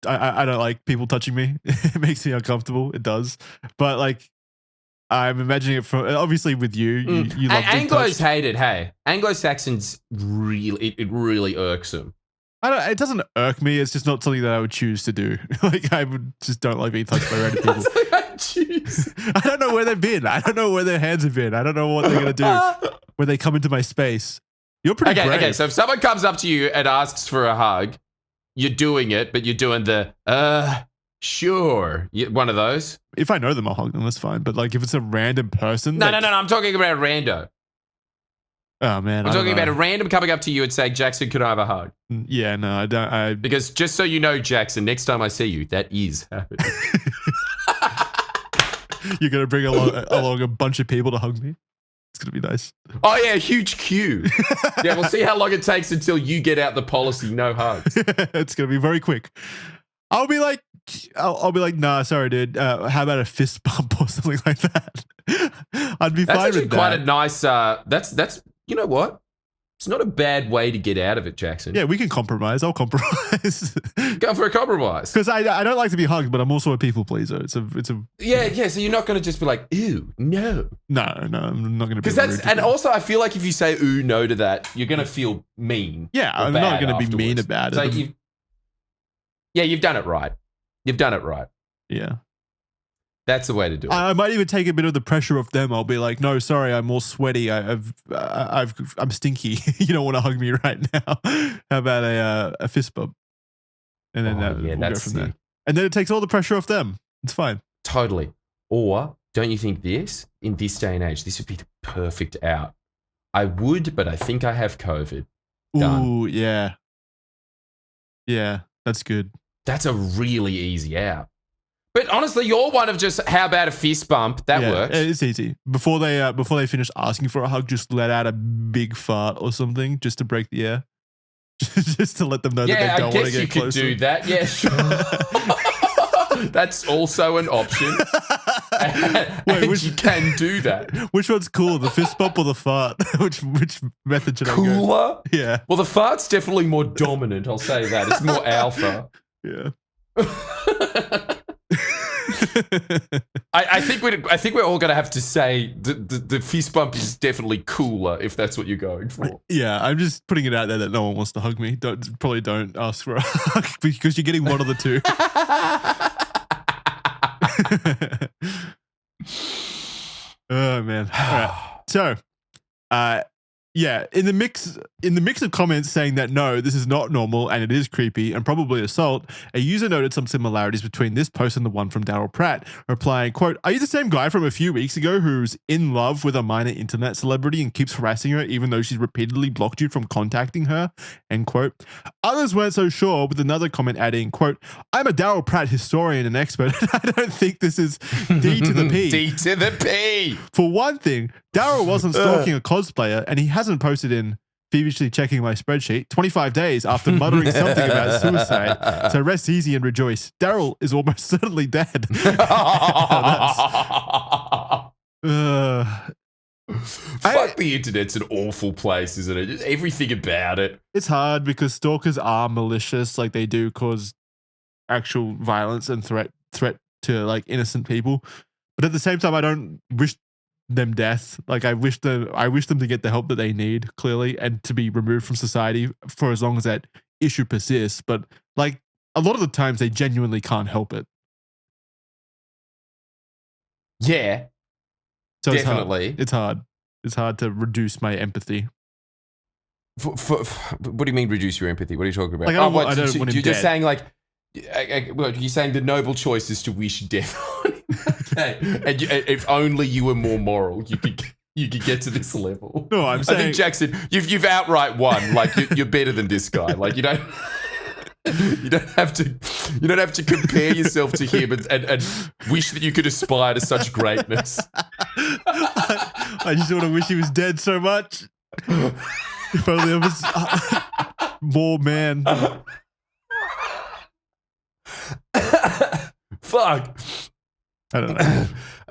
I don't like people touching me. It makes me uncomfortable. It does. But I'm imagining it from obviously with you. You love Anglos hate it. Hey, Anglo-Saxons really irks them. It doesn't irk me. It's just not something that I would choose to do. I would just don't like being touched by random people. I don't know where they've been. I don't know where their hands have been. I don't know what they're gonna do when they come into my space. You're pretty brave. Okay. So if someone comes up to you and asks for a hug, you're doing it, but you're doing the sure, one of those. If I know them, I'll hug them. That's fine. But if it's a random person, no. I'm talking about a rando. Oh man, I'm talking about a random coming up to you and saying, "Jackson, could I have a hug?" Yeah, no, I don't. Because just so you know, Jackson, next time I see you, that is happening. You're gonna bring along a bunch of people to hug me. It's gonna be nice. Oh yeah, huge queue. Yeah, we'll see how long it takes until you get out the policy. No hugs. It's gonna be very quick. I'll be like, nah, sorry, dude. How about a fist bump or something like that? I'd be fine with that. That's actually quite a nice. That's you know what? It's not a bad way to get out of it, Jackson. Yeah, we can compromise. I'll compromise. Go for a compromise. Because I don't like to be hugged, but I'm also a people pleaser. It's a yeah. So you're not going to just be like, ew, no. No, I'm not going to be. Because also I feel like if you say ooh no to that, you're going to feel mean. Yeah, I'm not going to be mean about it. So you've done it right. You've done it right. Yeah. That's the way to do it. I might even take a bit of the pressure off them. I'll be like, no, sorry, I'm all sweaty. I'm stinky. You don't want to hug me right now. How about a fist bump? And then we'll go from there. And then it takes all the pressure off them. It's fine. Totally. Or don't you think in this day and age, this would be the perfect out? I would, but I think I have COVID. Done. Ooh, yeah. Yeah, that's good. That's a really easy out. But honestly, you're one of just, how about a fist bump? That works. It's easy. Before they finish asking for a hug, just let out a big fart or something just to break the air. Just to let them know that they don't want to get closer. Yeah, I guess you could do that. Yeah, sure. That's also an option. Wait, you can do that. Which one's cooler, the fist bump or the fart? which method should I go? Cooler? Yeah. Well, the fart's definitely more dominant, I'll say that. It's more alpha. Yeah. I think we're all gonna have to say the fist bump is definitely cooler if that's what you're going for. Yeah, I'm just putting it out there that no one wants to hug me. Probably don't ask for a hug because you're getting one of the two. Oh man! All right. So, yeah, in the mix of comments saying that no, this is not normal and it is creepy and probably assault, a user noted some similarities between this post and the one from Daryl Pratt, replying, quote, "Are you the same guy from a few weeks ago who's in love with a minor internet celebrity and keeps harassing her even though she's repeatedly blocked you from contacting her?" End quote. Others weren't so sure, with another comment adding, quote, "I'm a Daryl Pratt historian and expert. I don't think this is D to the P. D to the P. For one thing, Daryl wasn't stalking a cosplayer and he hasn't posted in feverishly checking my spreadsheet 25 days after muttering something about suicide. So rest easy and rejoice. Daryl is almost certainly dead." Fuck, the internet's an awful place, isn't it? Just everything about it. It's hard because stalkers are malicious. Like, they do cause actual violence and threat to like innocent people. But at the same time, I don't wish them death. Like, I wish them to get the help that they need, clearly, and to be removed from society for as long as that issue persists. But like, a lot of the times they genuinely can't help it. Yeah. So definitely. It's hard. It's hard to reduce my empathy. What do you mean reduce your empathy? What are you talking about? Like, I don't want him you're just dead. saying like, you're saying the noble choice is to wish death on him. Okay. And if only you were more moral, you could get to this level. No, I'm saying, I think Jackson, you've outright won. Like, you're better than this guy. Like, you don't have to compare yourself to him and wish that you could aspire to such greatness. I just want to wish he was dead so much. If only I was more man. Fuck. I don't know.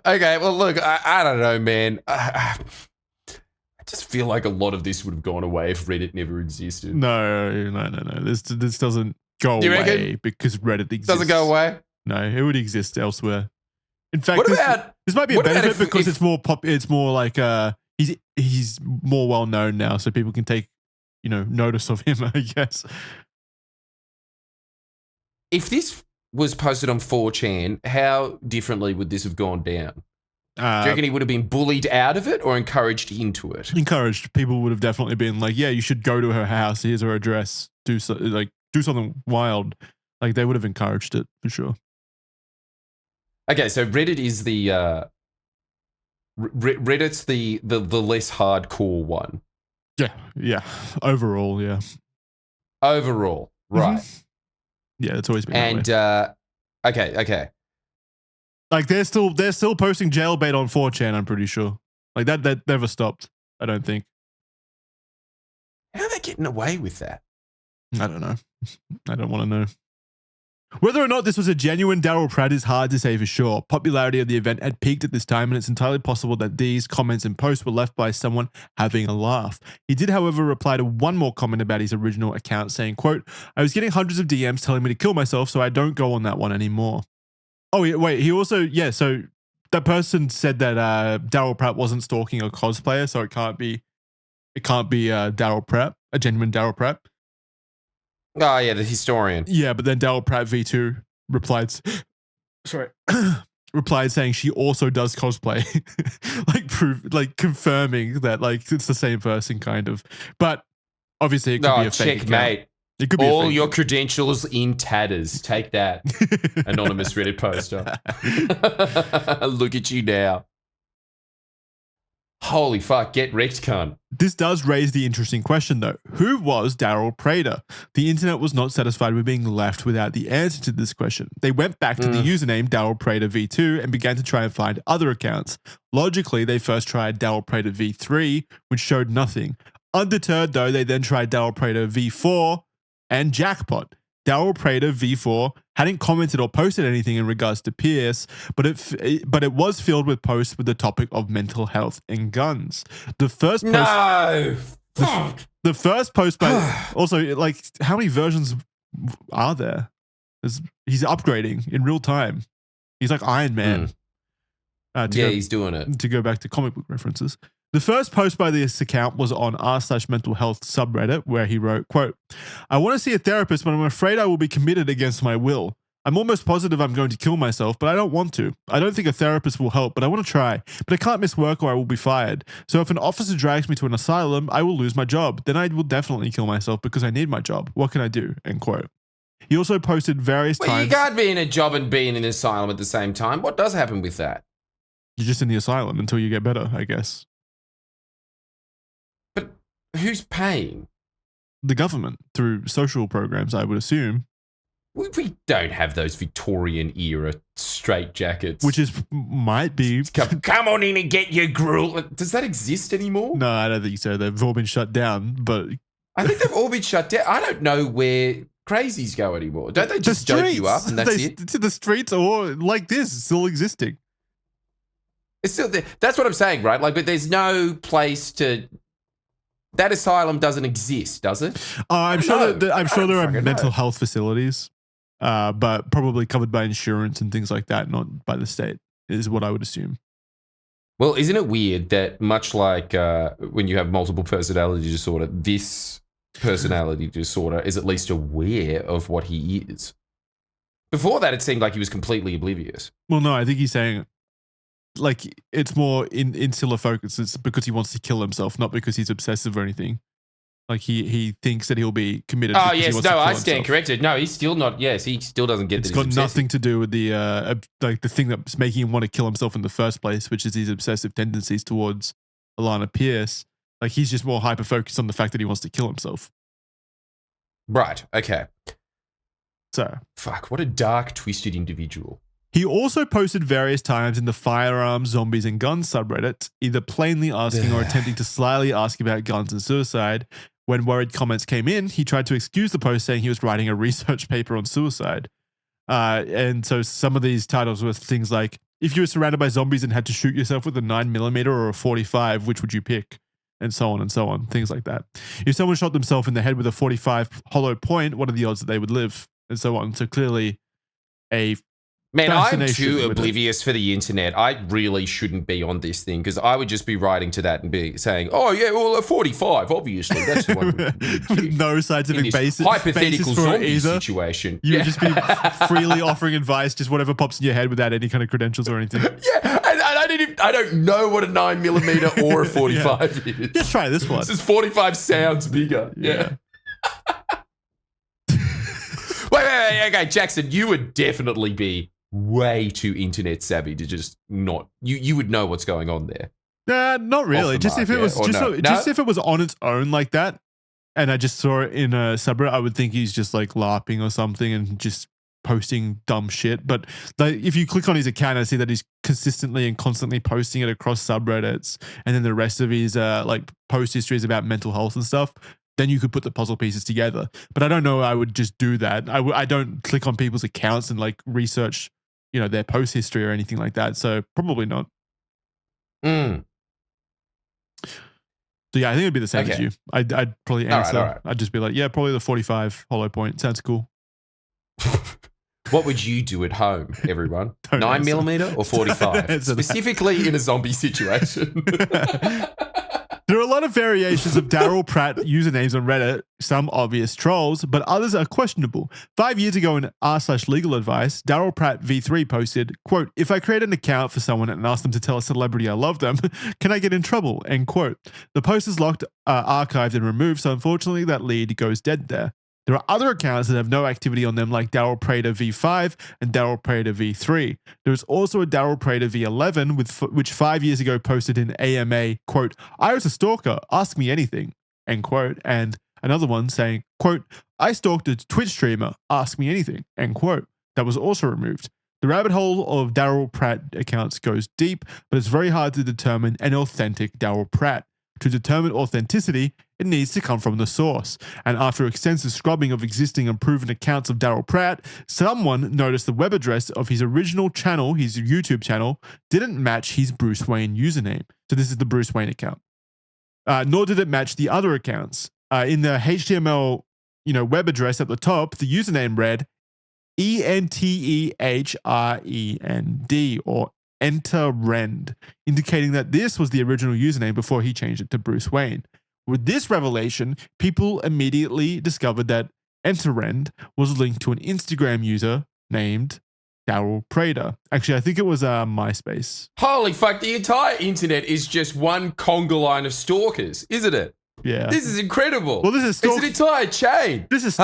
Okay, well, look, I don't know, man. I just feel like a lot of this would have gone away if Reddit never existed. No. This doesn't go away because Reddit exists. Doesn't go away? No, it would exist elsewhere. In fact, What this might be a benefit because if it's more it's more like he's more well known now, so people can take notice of him, I guess. If this was posted on 4chan, how differently would this have gone down? Do you reckon he would have been bullied out of it or encouraged into it? Encouraged. People would have definitely been like, yeah, you should go to her house. Here's her address. Do something wild. Like, they would have encouraged it for sure. Okay, so Reddit is the Reddit's the less hardcore one. Yeah. Overall, yeah. Overall, right? Mm-hmm. Yeah, it's always been that way. Okay. Like, they're still posting jailbait on 4chan, I'm pretty sure. Like, that never stopped, I don't think. How are they getting away with that? I don't know. I don't want to know. Whether or not this was a genuine Daryl Pratt is hard to say for sure. Popularity of the event had peaked at this time, and it's entirely possible that these comments and posts were left by someone having a laugh. He did, however, reply to one more comment about his original account saying, quote, I was getting hundreds of DMs telling me to kill myself, so I don't go on that one anymore. Oh, wait, he also, so that person said that Daryl Pratt wasn't stalking a cosplayer, so it can't be Daryl Pratt, a genuine Daryl Pratt. Oh, yeah, the historian. Yeah, but then Daryl Pratt V2 replied saying she also does cosplay. Confirming that, like, it's the same person, kind of. But obviously it could be a fake checkmate. Account. It could be all your credentials in tatters. Take that, anonymous Reddit poster. Look at you now. Holy fuck, get wrecked, cunt. This does raise the interesting question, though. Who was Daryl Pratt? The internet was not satisfied with being left without the answer to this question. They went back to the username Daryl Pratt V2 and began to try and find other accounts. Logically, they first tried Daryl Pratt V3, which showed nothing. Undeterred, though, they then tried Daryl Pratt V4 and jackpot. Daryl Pratt V4 hadn't commented or posted anything in regards to Pierce, but it was filled with posts with the topic of mental health and guns. The first post by also, like, how many versions are there? He's upgrading in real time. He's like Iron Man. He's doing it. To go back to comic book references. The first post by this account was on r/mental health subreddit, where he wrote, quote, I want to see a therapist, but I'm afraid I will be committed against my will. I'm almost positive I'm going to kill myself, but I don't want to. I don't think a therapist will help, but I want to try. But I can't miss work or I will be fired. So if an officer drags me to an asylum, I will lose my job. Then I will definitely kill myself because I need my job. What can I do? End quote. He also posted various times. You can't be in a job and be in an asylum at the same time. What does happen with that? You're just in the asylum until you get better, I guess. But who's paying? The government, through social programs, I would assume. We don't have those Victorian era straitjackets. Which might be. Come on in and get your gruel. Does that exist anymore? No, I don't think so. They've all been shut down, but. I think they've all been shut down. I don't know where crazies go anymore. Don't they just dope you up and that's it? The streets are like this, still existing. It's still there. That's what I'm saying, right? Like, but there's no place to. That asylum doesn't exist, does it? I'm sure there are fucking mental know. health facilities, but probably covered by insurance and things like that, not by the state, is what I would assume. Well, isn't it weird that much like when you have multiple personality disorder, this personality disorder is at least aware of what he is? Before that, it seemed like he was completely oblivious. Well, no, I think he's saying like it's more insular focus. It's because he wants to kill himself, not because he's obsessive or anything. Like he thinks that he'll be committed. Oh, because he yes. wants to No, kill I stand himself. corrected. No, he's still not. Yes, he still doesn't get It's that got he's nothing to do with the like the thing that's making him want to kill himself in the first place, which is his obsessive tendencies towards Alana Pierce. Like he's just more hyper focused on the fact that he wants to kill himself. Right. Okay. So Fuck, what a dark, twisted individual. he also posted various times in the firearms, zombies, and guns subreddit, either plainly asking or attempting to slyly ask about guns and suicide. When worried comments came in, he tried to excuse the post, saying he was writing a research paper on suicide. And so some of these titles were things like, if you were surrounded by zombies and had to shoot yourself with a 9mm or a 45, which would you pick? And so on and so on, things like that. If someone shot themselves in the head with a 45 hollow point, what are the odds that they would live? And so on. So clearly a Man, I'm fascination too with it. oblivious for the internet. I really shouldn't be on this thing because I would just be writing to that and be saying, "Oh yeah, well, a 45, obviously, that's the one." With no scientific basis, hypothetical for it zombie either. situation. You would just be freely offering advice, just whatever pops in your head without any kind of credentials or anything. Yeah, and I don't know what a 9mm or a 45 is. Just try this one. This is 45 sounds bigger. Yeah. Wait, okay, Jackson, you would definitely be way too internet savvy to just not. You would know what's going on there. Not really. Just if it was just if it was on its own like that, and I just saw it in a subreddit, I would think he's just like LARPing or something and just posting dumb shit. But like, if you click on his account, I see that he's consistently and constantly posting it across subreddits, and then the rest of his like post history is about mental health and stuff. Then you could put the puzzle pieces together. But I don't know. I would just do that. I don't click on people's accounts and like research, their post history or anything like that. So probably not. Mm. So yeah, I think it'd be the same as you. I'd probably answer. All right. I'd just be like, yeah, probably the 45 hollow point. Sounds cool. What would you do at home, everyone? Don't 9mm or 45? Specifically in a zombie situation. There are a lot of variations of Daryl Pratt usernames on Reddit, some obvious trolls, but others are questionable. 5 years ago in r/legal advice, Daryl Pratt V3 posted, quote, if I create an account for someone and ask them to tell a celebrity I love them, can I get in trouble? End quote. The post is locked, archived, and removed, so unfortunately that lead goes dead there. There are other accounts that have no activity on them, like Daryl Prater V5 and Daryl Prater V3. There is also a Daryl Prater V11, which 5 years ago posted in AMA, quote, I was a stalker, ask me anything, end quote. And another one saying, quote, I stalked a Twitch streamer, ask me anything, end quote. That was also removed. The rabbit hole of Daryl Pratt accounts goes deep, but it's very hard to determine an authentic Daryl Pratt. To determine authenticity, it needs to come from the source. And after extensive scrubbing of existing and proven accounts of Daryl Pratt, someone noticed the web address of his original channel, his YouTube channel, didn't match his Bruce Wayne username. So this is the Bruce Wayne account. Nor did it match the other accounts. In the HTML, web address at the top, the username read ENTEHREND or Enterrend, indicating that this was the original username before he changed it to Bruce Wayne. With this revelation, people immediately discovered that Enterrend was linked to an Instagram user named Daryl Prater. Actually, I think it was MySpace. Holy fuck, the entire internet is just one conga line of stalkers, isn't it? Yeah. This is incredible. Well, it's an entire chain. This is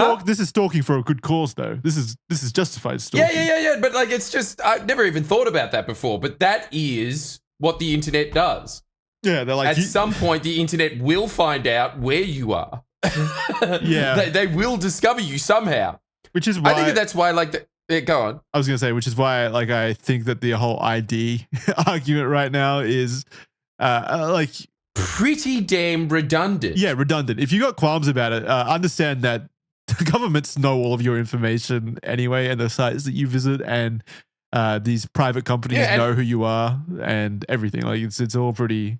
stalking for a good cause, though. This is justified stalking. Yeah. But like, it's just, I've never even thought about that before. But that is what the internet does. Yeah, they're like, at some point, the internet will find out where you are. Yeah, they will discover you somehow. Which is why I think that's why, like, go on. I was gonna say, which is why, like, I think that the whole ID argument right now is, like. Pretty damn redundant. Yeah, redundant. If you got qualms about it, understand that governments know all of your information anyway and the sites that you visit, and These private companies Yeah, and- know who you are and everything. Like it's all pretty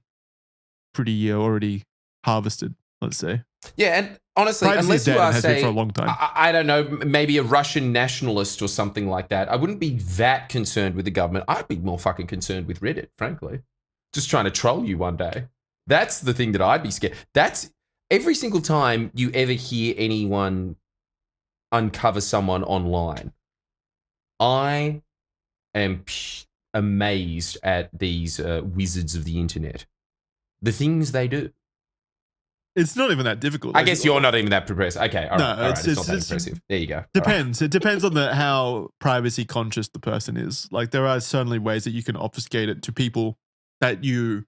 already harvested, let's say. Yeah, and honestly, Privacy is unless dead you and are, has been say, for a long time. I don't know, maybe a Russian nationalist or something like that, I wouldn't be that concerned with the government. I'd be more fucking concerned with Reddit, frankly. Just trying to troll you one day. That's the thing that I'd be scared. That's every single time you ever hear anyone uncover someone online, I am amazed at these wizards of the internet. The things they do. It's not even that difficult. I guess you're not even that impressed. Okay, all right. It's not that it's impressive. There you go. Depends. It depends on how privacy conscious the person is. Like there are certainly ways that you can obfuscate it to people that you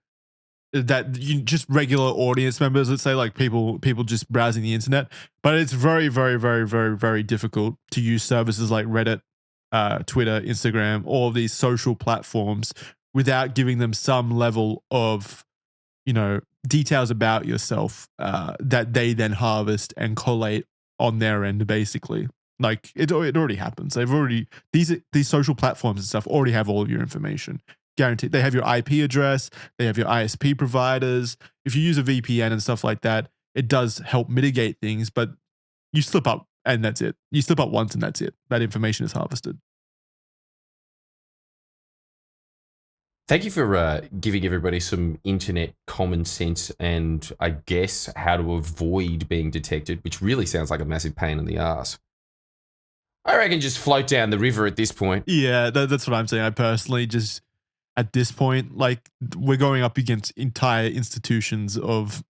just regular audience members, let's say, like people just browsing the internet. But it's very, very, very, very, very difficult to use services like Reddit, Twitter, Instagram, all of these social platforms without giving them some level of, details about yourself that they then harvest and collate on their end, basically. Like it already happens. These social platforms and stuff already have all of your information. Guaranteed. They have your IP address, they have your ISP providers. If you use a VPN and stuff like that, it does help mitigate things, but you slip up and that's it. You slip up once and that's it. That information is harvested. Thank you for giving everybody some internet common sense and, I guess, how to avoid being detected, which really sounds like a massive pain in the ass. I reckon just float down the river at this point. Yeah, that's what I'm saying. I personally just, at this point, like we're going up against entire institutions of,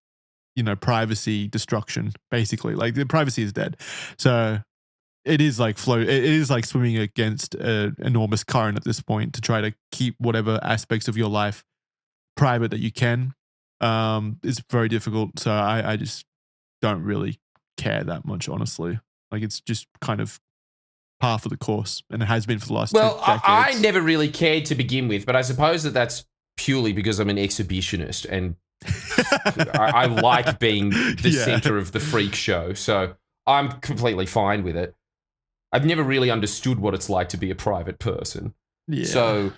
privacy destruction, basically. Like the privacy is dead. So it is like it is like swimming against an enormous current at this point to try to keep whatever aspects of your life private that you can. It's very difficult. So I just don't really care that much, honestly. Like it's just kind of par for the course, and it has been for the last 2 decades. I never really cared to begin with, but I suppose that's purely because I'm an exhibitionist and I like being the center of the freak show. So I'm completely fine with it. I've never really understood what it's like to be a private person. Yeah. So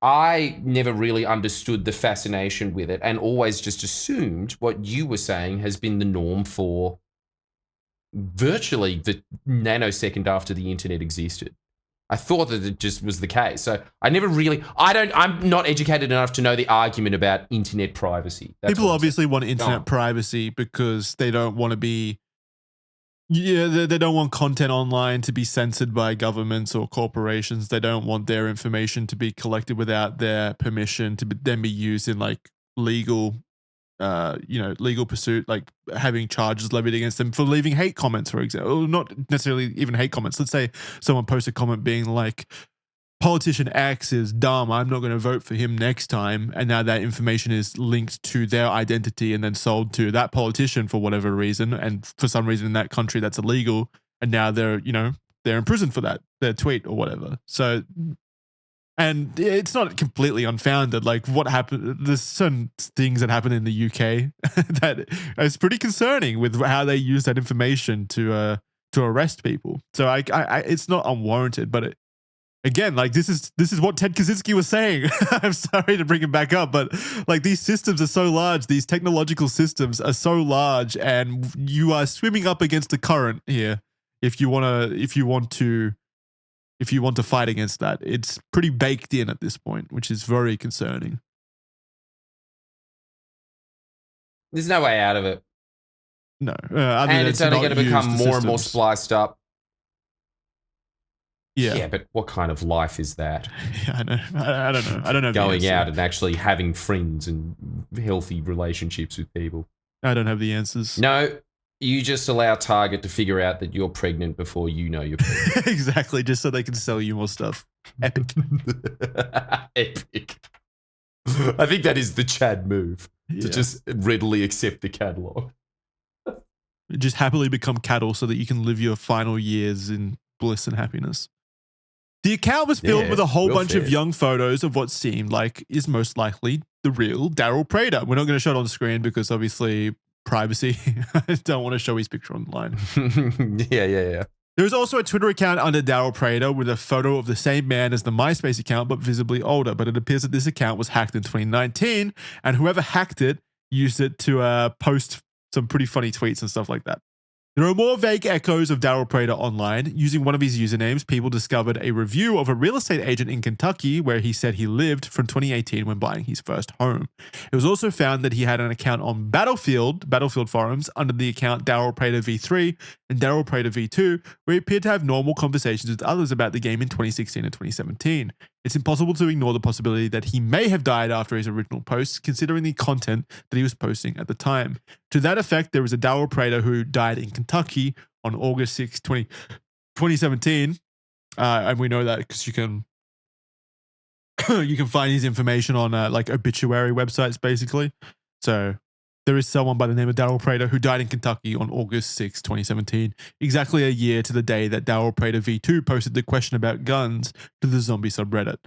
I never really understood the fascination with it and always just assumed what you were saying has been the norm for virtually the nanosecond after the internet existed. I thought that it just was the case. So I never really, I'm not educated enough to know the argument about internet privacy. People obviously want internet privacy because they don't want to be, they don't want content online to be censored by governments or corporations. They don't want their information to be collected without their permission to then be used in like legal pursuit, like having charges levied against them for leaving hate comments, for example. Not necessarily even hate comments. Let's say someone posts a comment being like, politician X is dumb, I'm not going to vote for him next time. And now that information is linked to their identity and then sold to that politician for whatever reason. And for some reason in that country, that's illegal. And now they're in prison for that, their tweet or whatever. So, and it's not completely unfounded. Like what happened, there's certain things that happen in the UK that is pretty concerning with how they use that information to arrest people. So I it's not unwarranted, but again, like this is what Ted Kaczynski was saying. I'm sorry to bring it back up, but like these systems are so large, these technological systems are so large, and you are swimming up against the current here. If you want to fight against that, it's pretty baked in at this point, which is very concerning. There's no way out of it. No, and it's only going to become more and more spliced up. Yeah, but what kind of life is that? Yeah, I know. I don't know. I don't know. Going out and actually having friends and healthy relationships with people. I don't have the answers. No, you just allow Target to figure out that you're pregnant before you know you're pregnant. Exactly, just so they can sell you more stuff. Epic. Epic. I think that is the Chad move, to just readily accept the catalog. Just happily become cattle so that you can live your final years in bliss and happiness. The account was filled with a whole bunch of young photos of what seemed like is most likely the real Daryl Pratt. We're not going to show it on the screen because obviously privacy. I don't want to show his picture online. Yeah. There is also a Twitter account under Daryl Pratt with a photo of the same man as the MySpace account, but visibly older. But it appears that this account was hacked in 2019, and whoever hacked it used it to post some pretty funny tweets and stuff like that. There are more vague echoes of Daryl Pratt online. Using one of his usernames, people discovered a review of a real estate agent in Kentucky where he said he lived from 2018 when buying his first home. It was also found that he had an account on Battlefield forums under the account Daryl Pratt V3 and Daryl Pratt V2, where he appeared to have normal conversations with others about the game in 2016 and 2017. It's impossible to ignore the possibility that he may have died after his original posts, considering the content that he was posting at the time. To that effect, there was a Daryl Pratt who died in Kentucky on August 6, 2017. And we know that because you can find his information on like obituary websites, basically. So there is someone by the name of Daryl Pratt who died in Kentucky on August 6, 2017, exactly a year to the day that Daryl Pratt V2 posted the question about guns to the zombie subreddit.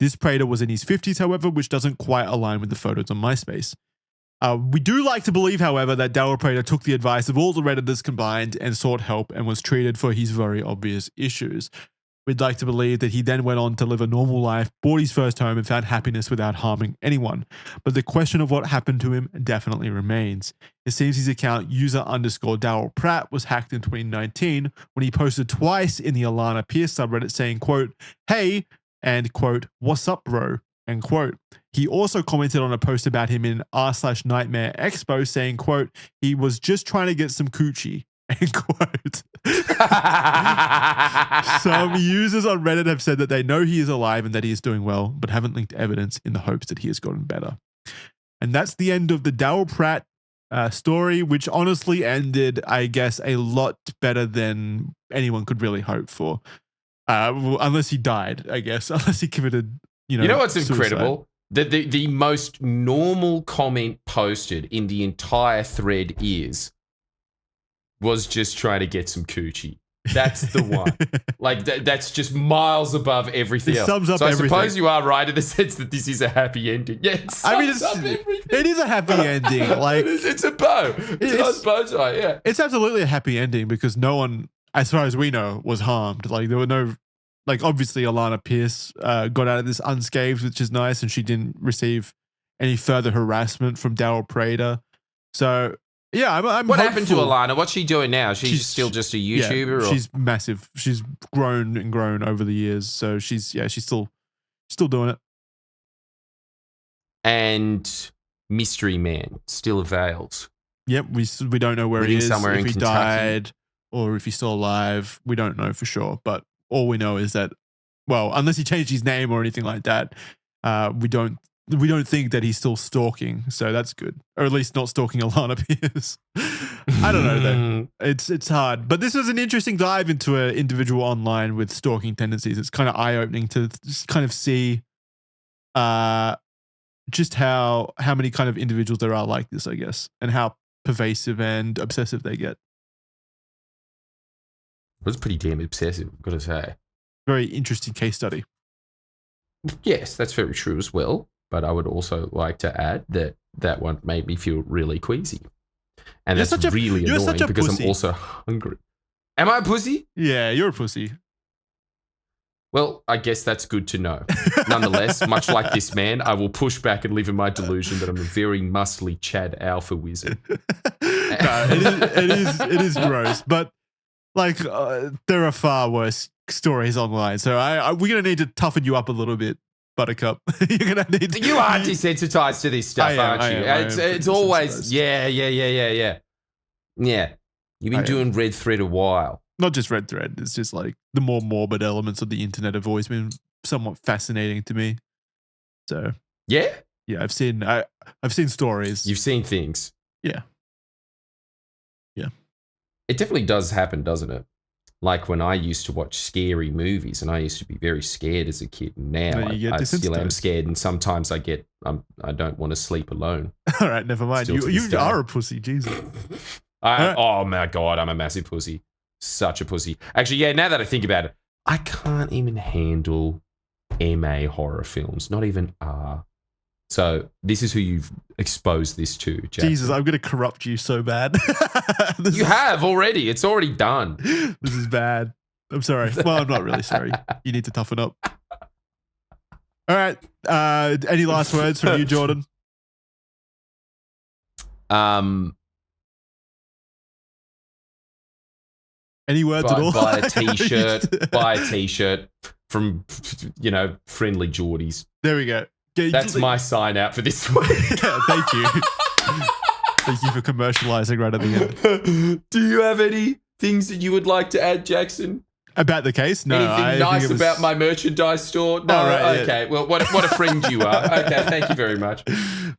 This Pratt was in his 50s, however, which doesn't quite align with the photos on MySpace. We do like to believe, however, that Daryl Pratt took the advice of all the Redditors combined and sought help and was treated for his very obvious issues. We'd like to believe that he then went on to live a normal life, bought his first home, and found happiness without harming anyone. But the question of what happened to him definitely remains. It seems his account user_Daryl Pratt was hacked in 2019 when he posted twice in the Alana Pierce subreddit saying, quote, "Hey," and quote, "What's up, bro?" End quote. He also commented on a post about him in r/Nightmare Expo saying, quote, "He was just trying to get some coochie." End quote. Some users on Reddit have said that they know he is alive and that he is doing well, but haven't linked evidence in the hopes that he has gotten better. And that's the end of the Daryl Pratt story, which honestly ended, I guess, a lot better than anyone could really hope for. Unless he died, I guess. Unless he committed, you know what's suicide. Incredible? The most normal comment posted in the entire thread was just trying to get some coochie. That's the one. Like, that's just miles above everything else. Sums up so everything. I suppose you are right in the sense that this is a happy ending. Yeah, it sums up everything. It is a happy ending. Like it's a bow. It's a nice bow tie, yeah. It's absolutely a happy ending because no one, as far as we know, was harmed. Like, there were no... Like, obviously, Alana Pierce got out of this unscathed, which is nice, and she didn't receive any further harassment from Daryl Pratt. So... Yeah, I'm What hopeful. happened to Alana? What's she doing now? She's still just a YouTuber? Yeah, she's massive. She's grown and grown over the years. So she's still doing it. And Mystery Man still avails. Yep, we don't know where he is, somewhere if in he Kentucky. died or if he's still alive. We don't know for sure. But all we know is that, well, unless he changed his name or anything like that, we don't think that he's still stalking, so that's good. Or at least not stalking Alana Pierce. I don't know though. It's hard. But this was an interesting dive into an individual online with stalking tendencies. It's kind of eye-opening to just kind of see just how many kind of individuals there are like this, I guess, and how pervasive and obsessive they get. It was pretty damn obsessive, I've got to say. Very interesting case study. Yes, that's very true as well. But I would also like to add that one made me feel really queasy. And that's really annoying because pussy. I'm also hungry. Am I a pussy? Yeah, you're a pussy. Well, I guess that's good to know. Nonetheless, much like this man, I will push back and live in my delusion that I'm a very muscly Chad alpha wizard. No, it is gross. But like, there are far worse stories online. So we're going to need to toughen you up a little bit. Buttercup, you're gonna need. You are desensitized to this stuff, aren't you? It's always yeah. You've been doing Red Thread a while. Not just Red Thread. It's just like the more morbid elements of the internet have always been somewhat fascinating to me. So yeah, I've seen stories. You've seen things. Yeah. It definitely does happen, doesn't it? Like when I used to watch scary movies, and I used to be very scared as a kid. Now I still am scared, and sometimes I don't want to sleep alone. All right, never mind. You are a pussy, Jesus. Oh my God, I'm a massive pussy. Such a pussy. Actually, yeah. Now that I think about it, I can't even handle MA horror films. Not even R. So this is who you've exposed this to, Jackson. Jesus, I'm going to corrupt you so bad. You have already. It's already done. This is bad. I'm sorry. Well, I'm not really sorry. You need to toughen up. All right. Any last words from you, Jordan? Any words at all? Buy a t-shirt. Buy a t-shirt from, friendly Geordies. There we go. That's my sign out for this week. Thank you. Thank you for commercializing right at the end. Do you have any things that you would like to add, Jackson? About the case? No. Anything nice about my merchandise store? No. Right, okay. Yeah. Well, what a friend you are. Okay. Thank you very much.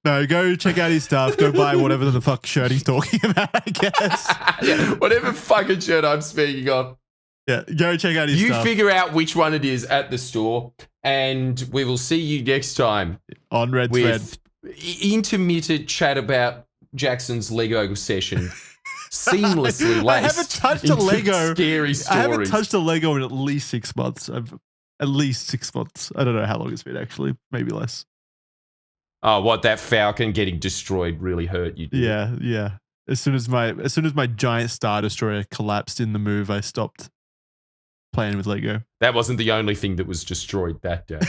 No, go check out his stuff. Go buy whatever the fuck shirt he's talking about, I guess. Yeah, whatever fucking shirt I'm speaking of. Yeah, go check out his stuff. You figure out which one it is at the store, and we will see you next time on Red Thread. Intermittent chat about Jackson's Lego session. Seamlessly laced. I haven't touched a Lego. Scary stories. I haven't touched a Lego in at least 6 months. At least 6 months. I don't know how long it's been actually. Maybe less. Oh, what, that Falcon getting destroyed really hurt you? Yeah. As soon as my giant Star Destroyer collapsed in the move, I stopped playing with Lego. That wasn't the only thing that was destroyed that day.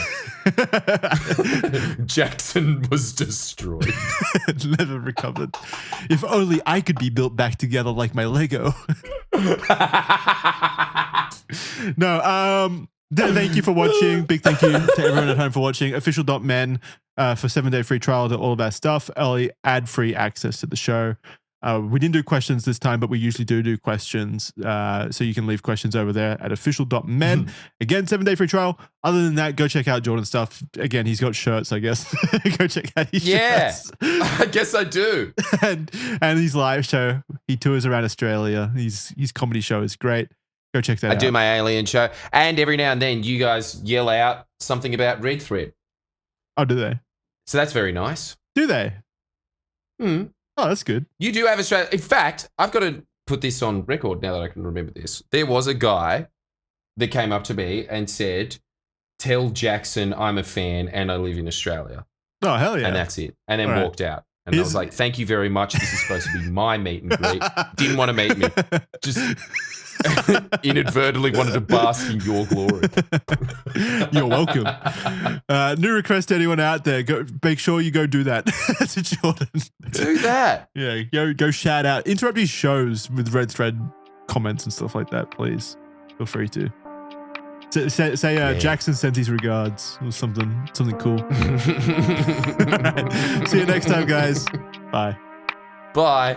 Jackson was destroyed. Never recovered. If only I could be built back together like my Lego. No, thank you for watching. Big thank you to everyone at home for watching. Official.men for 7-day free trial to all of our stuff. Early ad-free access to the show. We didn't do questions this time, but we usually do questions. So you can leave questions over there at official.men. Again, 7-day free trial. Other than that, go check out Jordan's stuff. Again, he's got shirts, I guess. Go check out his shirts. I guess I do. and his live show. He tours around Australia. His comedy show is great. Go check that out. I do my alien show. And every now and then you guys yell out something about Red Thread. Oh, do they? So that's very nice. Do they? Oh, that's good. You do have Australia. In fact, I've got to put this on record now that I can remember this. There was a guy that came up to me and said, "Tell Jackson I'm a fan and I live in Australia." Oh, hell yeah. And that's it. And then walked out. And I was like, "Thank you very much. This is supposed to be my meet and greet." Didn't want to meet me. Just inadvertently wanted to bask in your glory. You're welcome. New request to anyone out there. Go make sure you go do that to Jordan. Do that. Yeah, go shout out. Interrupt his shows with Red Thread comments and stuff like that, please. Feel free to. Say Jackson sends his regards or something cool. All right. See you next time, guys. Bye. Bye.